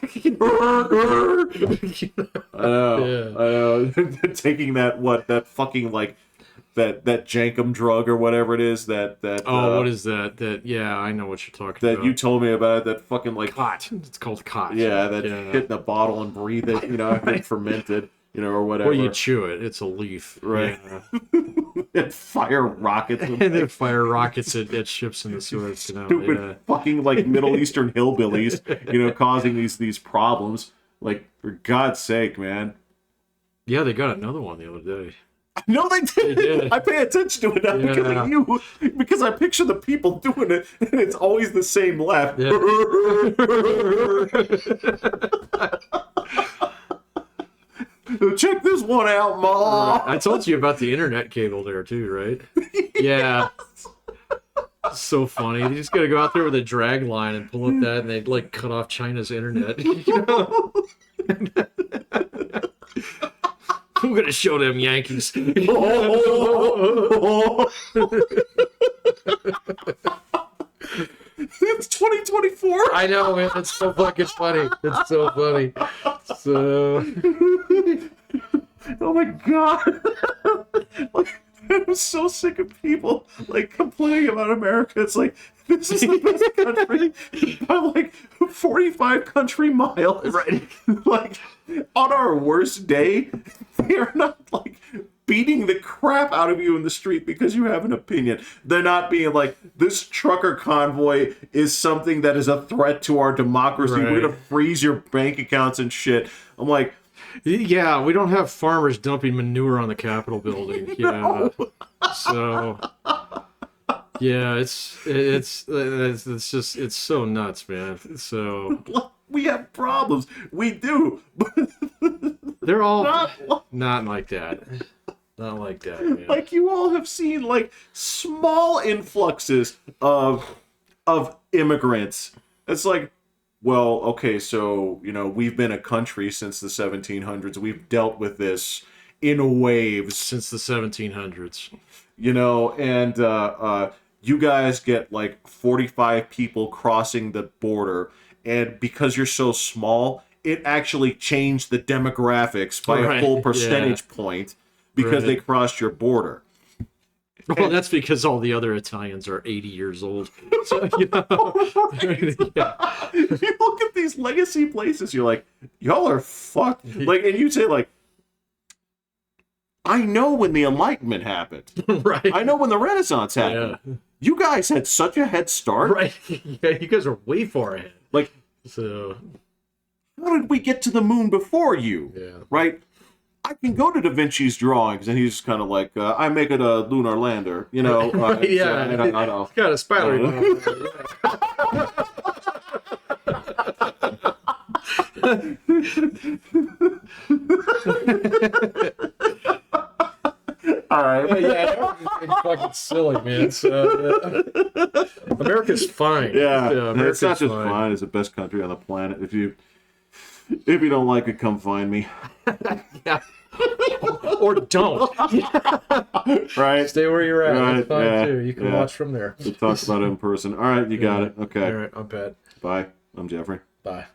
Taking that fucking, like, that jankum drug or whatever it is that what is that? Yeah, I know what you're talking that about. you told me about, that fucking like Cot. It's called cot. yeah, that shit in a bottle and breathe it, after it's fermented, or whatever. Or you chew it. It's a leaf. Right. Yeah. And fire rockets. And then fire rockets at ships in the Suez Canal. Stupid fucking like Middle Eastern hillbillies, causing these problems. Like, for God's sake, man. Yeah, they got another one the other day. No, they did. They did. I pay attention to it now because of you. Because I picture the people doing it, and it's always the same laugh. Yeah. Check this one out, Ma. I told you about the internet cable there too, right? Yeah. So funny. You just gotta go out there with a drag line and pull up that, and they'd like cut off China's internet. I'm gonna show them Yankees. It's 2024. I know, man. It's so fucking funny. It's so funny. So. Oh my god. Like, I'm so sick of people like complaining about America. It's like, this is the best country by like 45 country miles. Right. Like, on our worst day, they are not like beating the crap out of you in the street because you have an opinion. They're not being like, this trucker convoy is something that is a threat to our democracy. Right. We're gonna freeze your bank accounts and shit. I'm like, yeah, we don't have farmers dumping manure on the Capitol building. Yeah. So. Yeah, it's just, it's so nuts, man. So. we have problems. We do. They're all not like that. Not like that, man. Like, you all have seen like small influxes of immigrants. It's like, well, okay, so we've been a country since the 1700s. We've dealt with this in waves Since the 1700s. And you guys get like 45 people crossing the border, and because you're so small, it actually changed the demographics by a full percentage point because they crossed your border. Well, that's because all the other Italians are 80 years old. So, yeah. You look at these legacy places, you're like, y'all are fucked. Like, and you say like, I know when the Enlightenment happened. Right. I know when the Renaissance happened. Yeah. You guys had such a head start. Right. Yeah, you guys are way far ahead. Like, so how did we get to the moon before you? Yeah. Right? I can go to Da Vinci's drawings, and he's kind of like, I make it a lunar lander, Right, yeah. And I know. It's got a spider. All right. But yeah, it's fucking silly, man. So, America's fine. Yeah, America's it's not just fine. It's the best country on the planet. If you don't like it, come find me. Yeah. Or don't. Right. Stay where you're at. Right. That's fine too. You can watch from there. We talked about it in person. All right, you got it. Okay. All right, I'm Pat. Bye. I'm Jeffrey. Bye.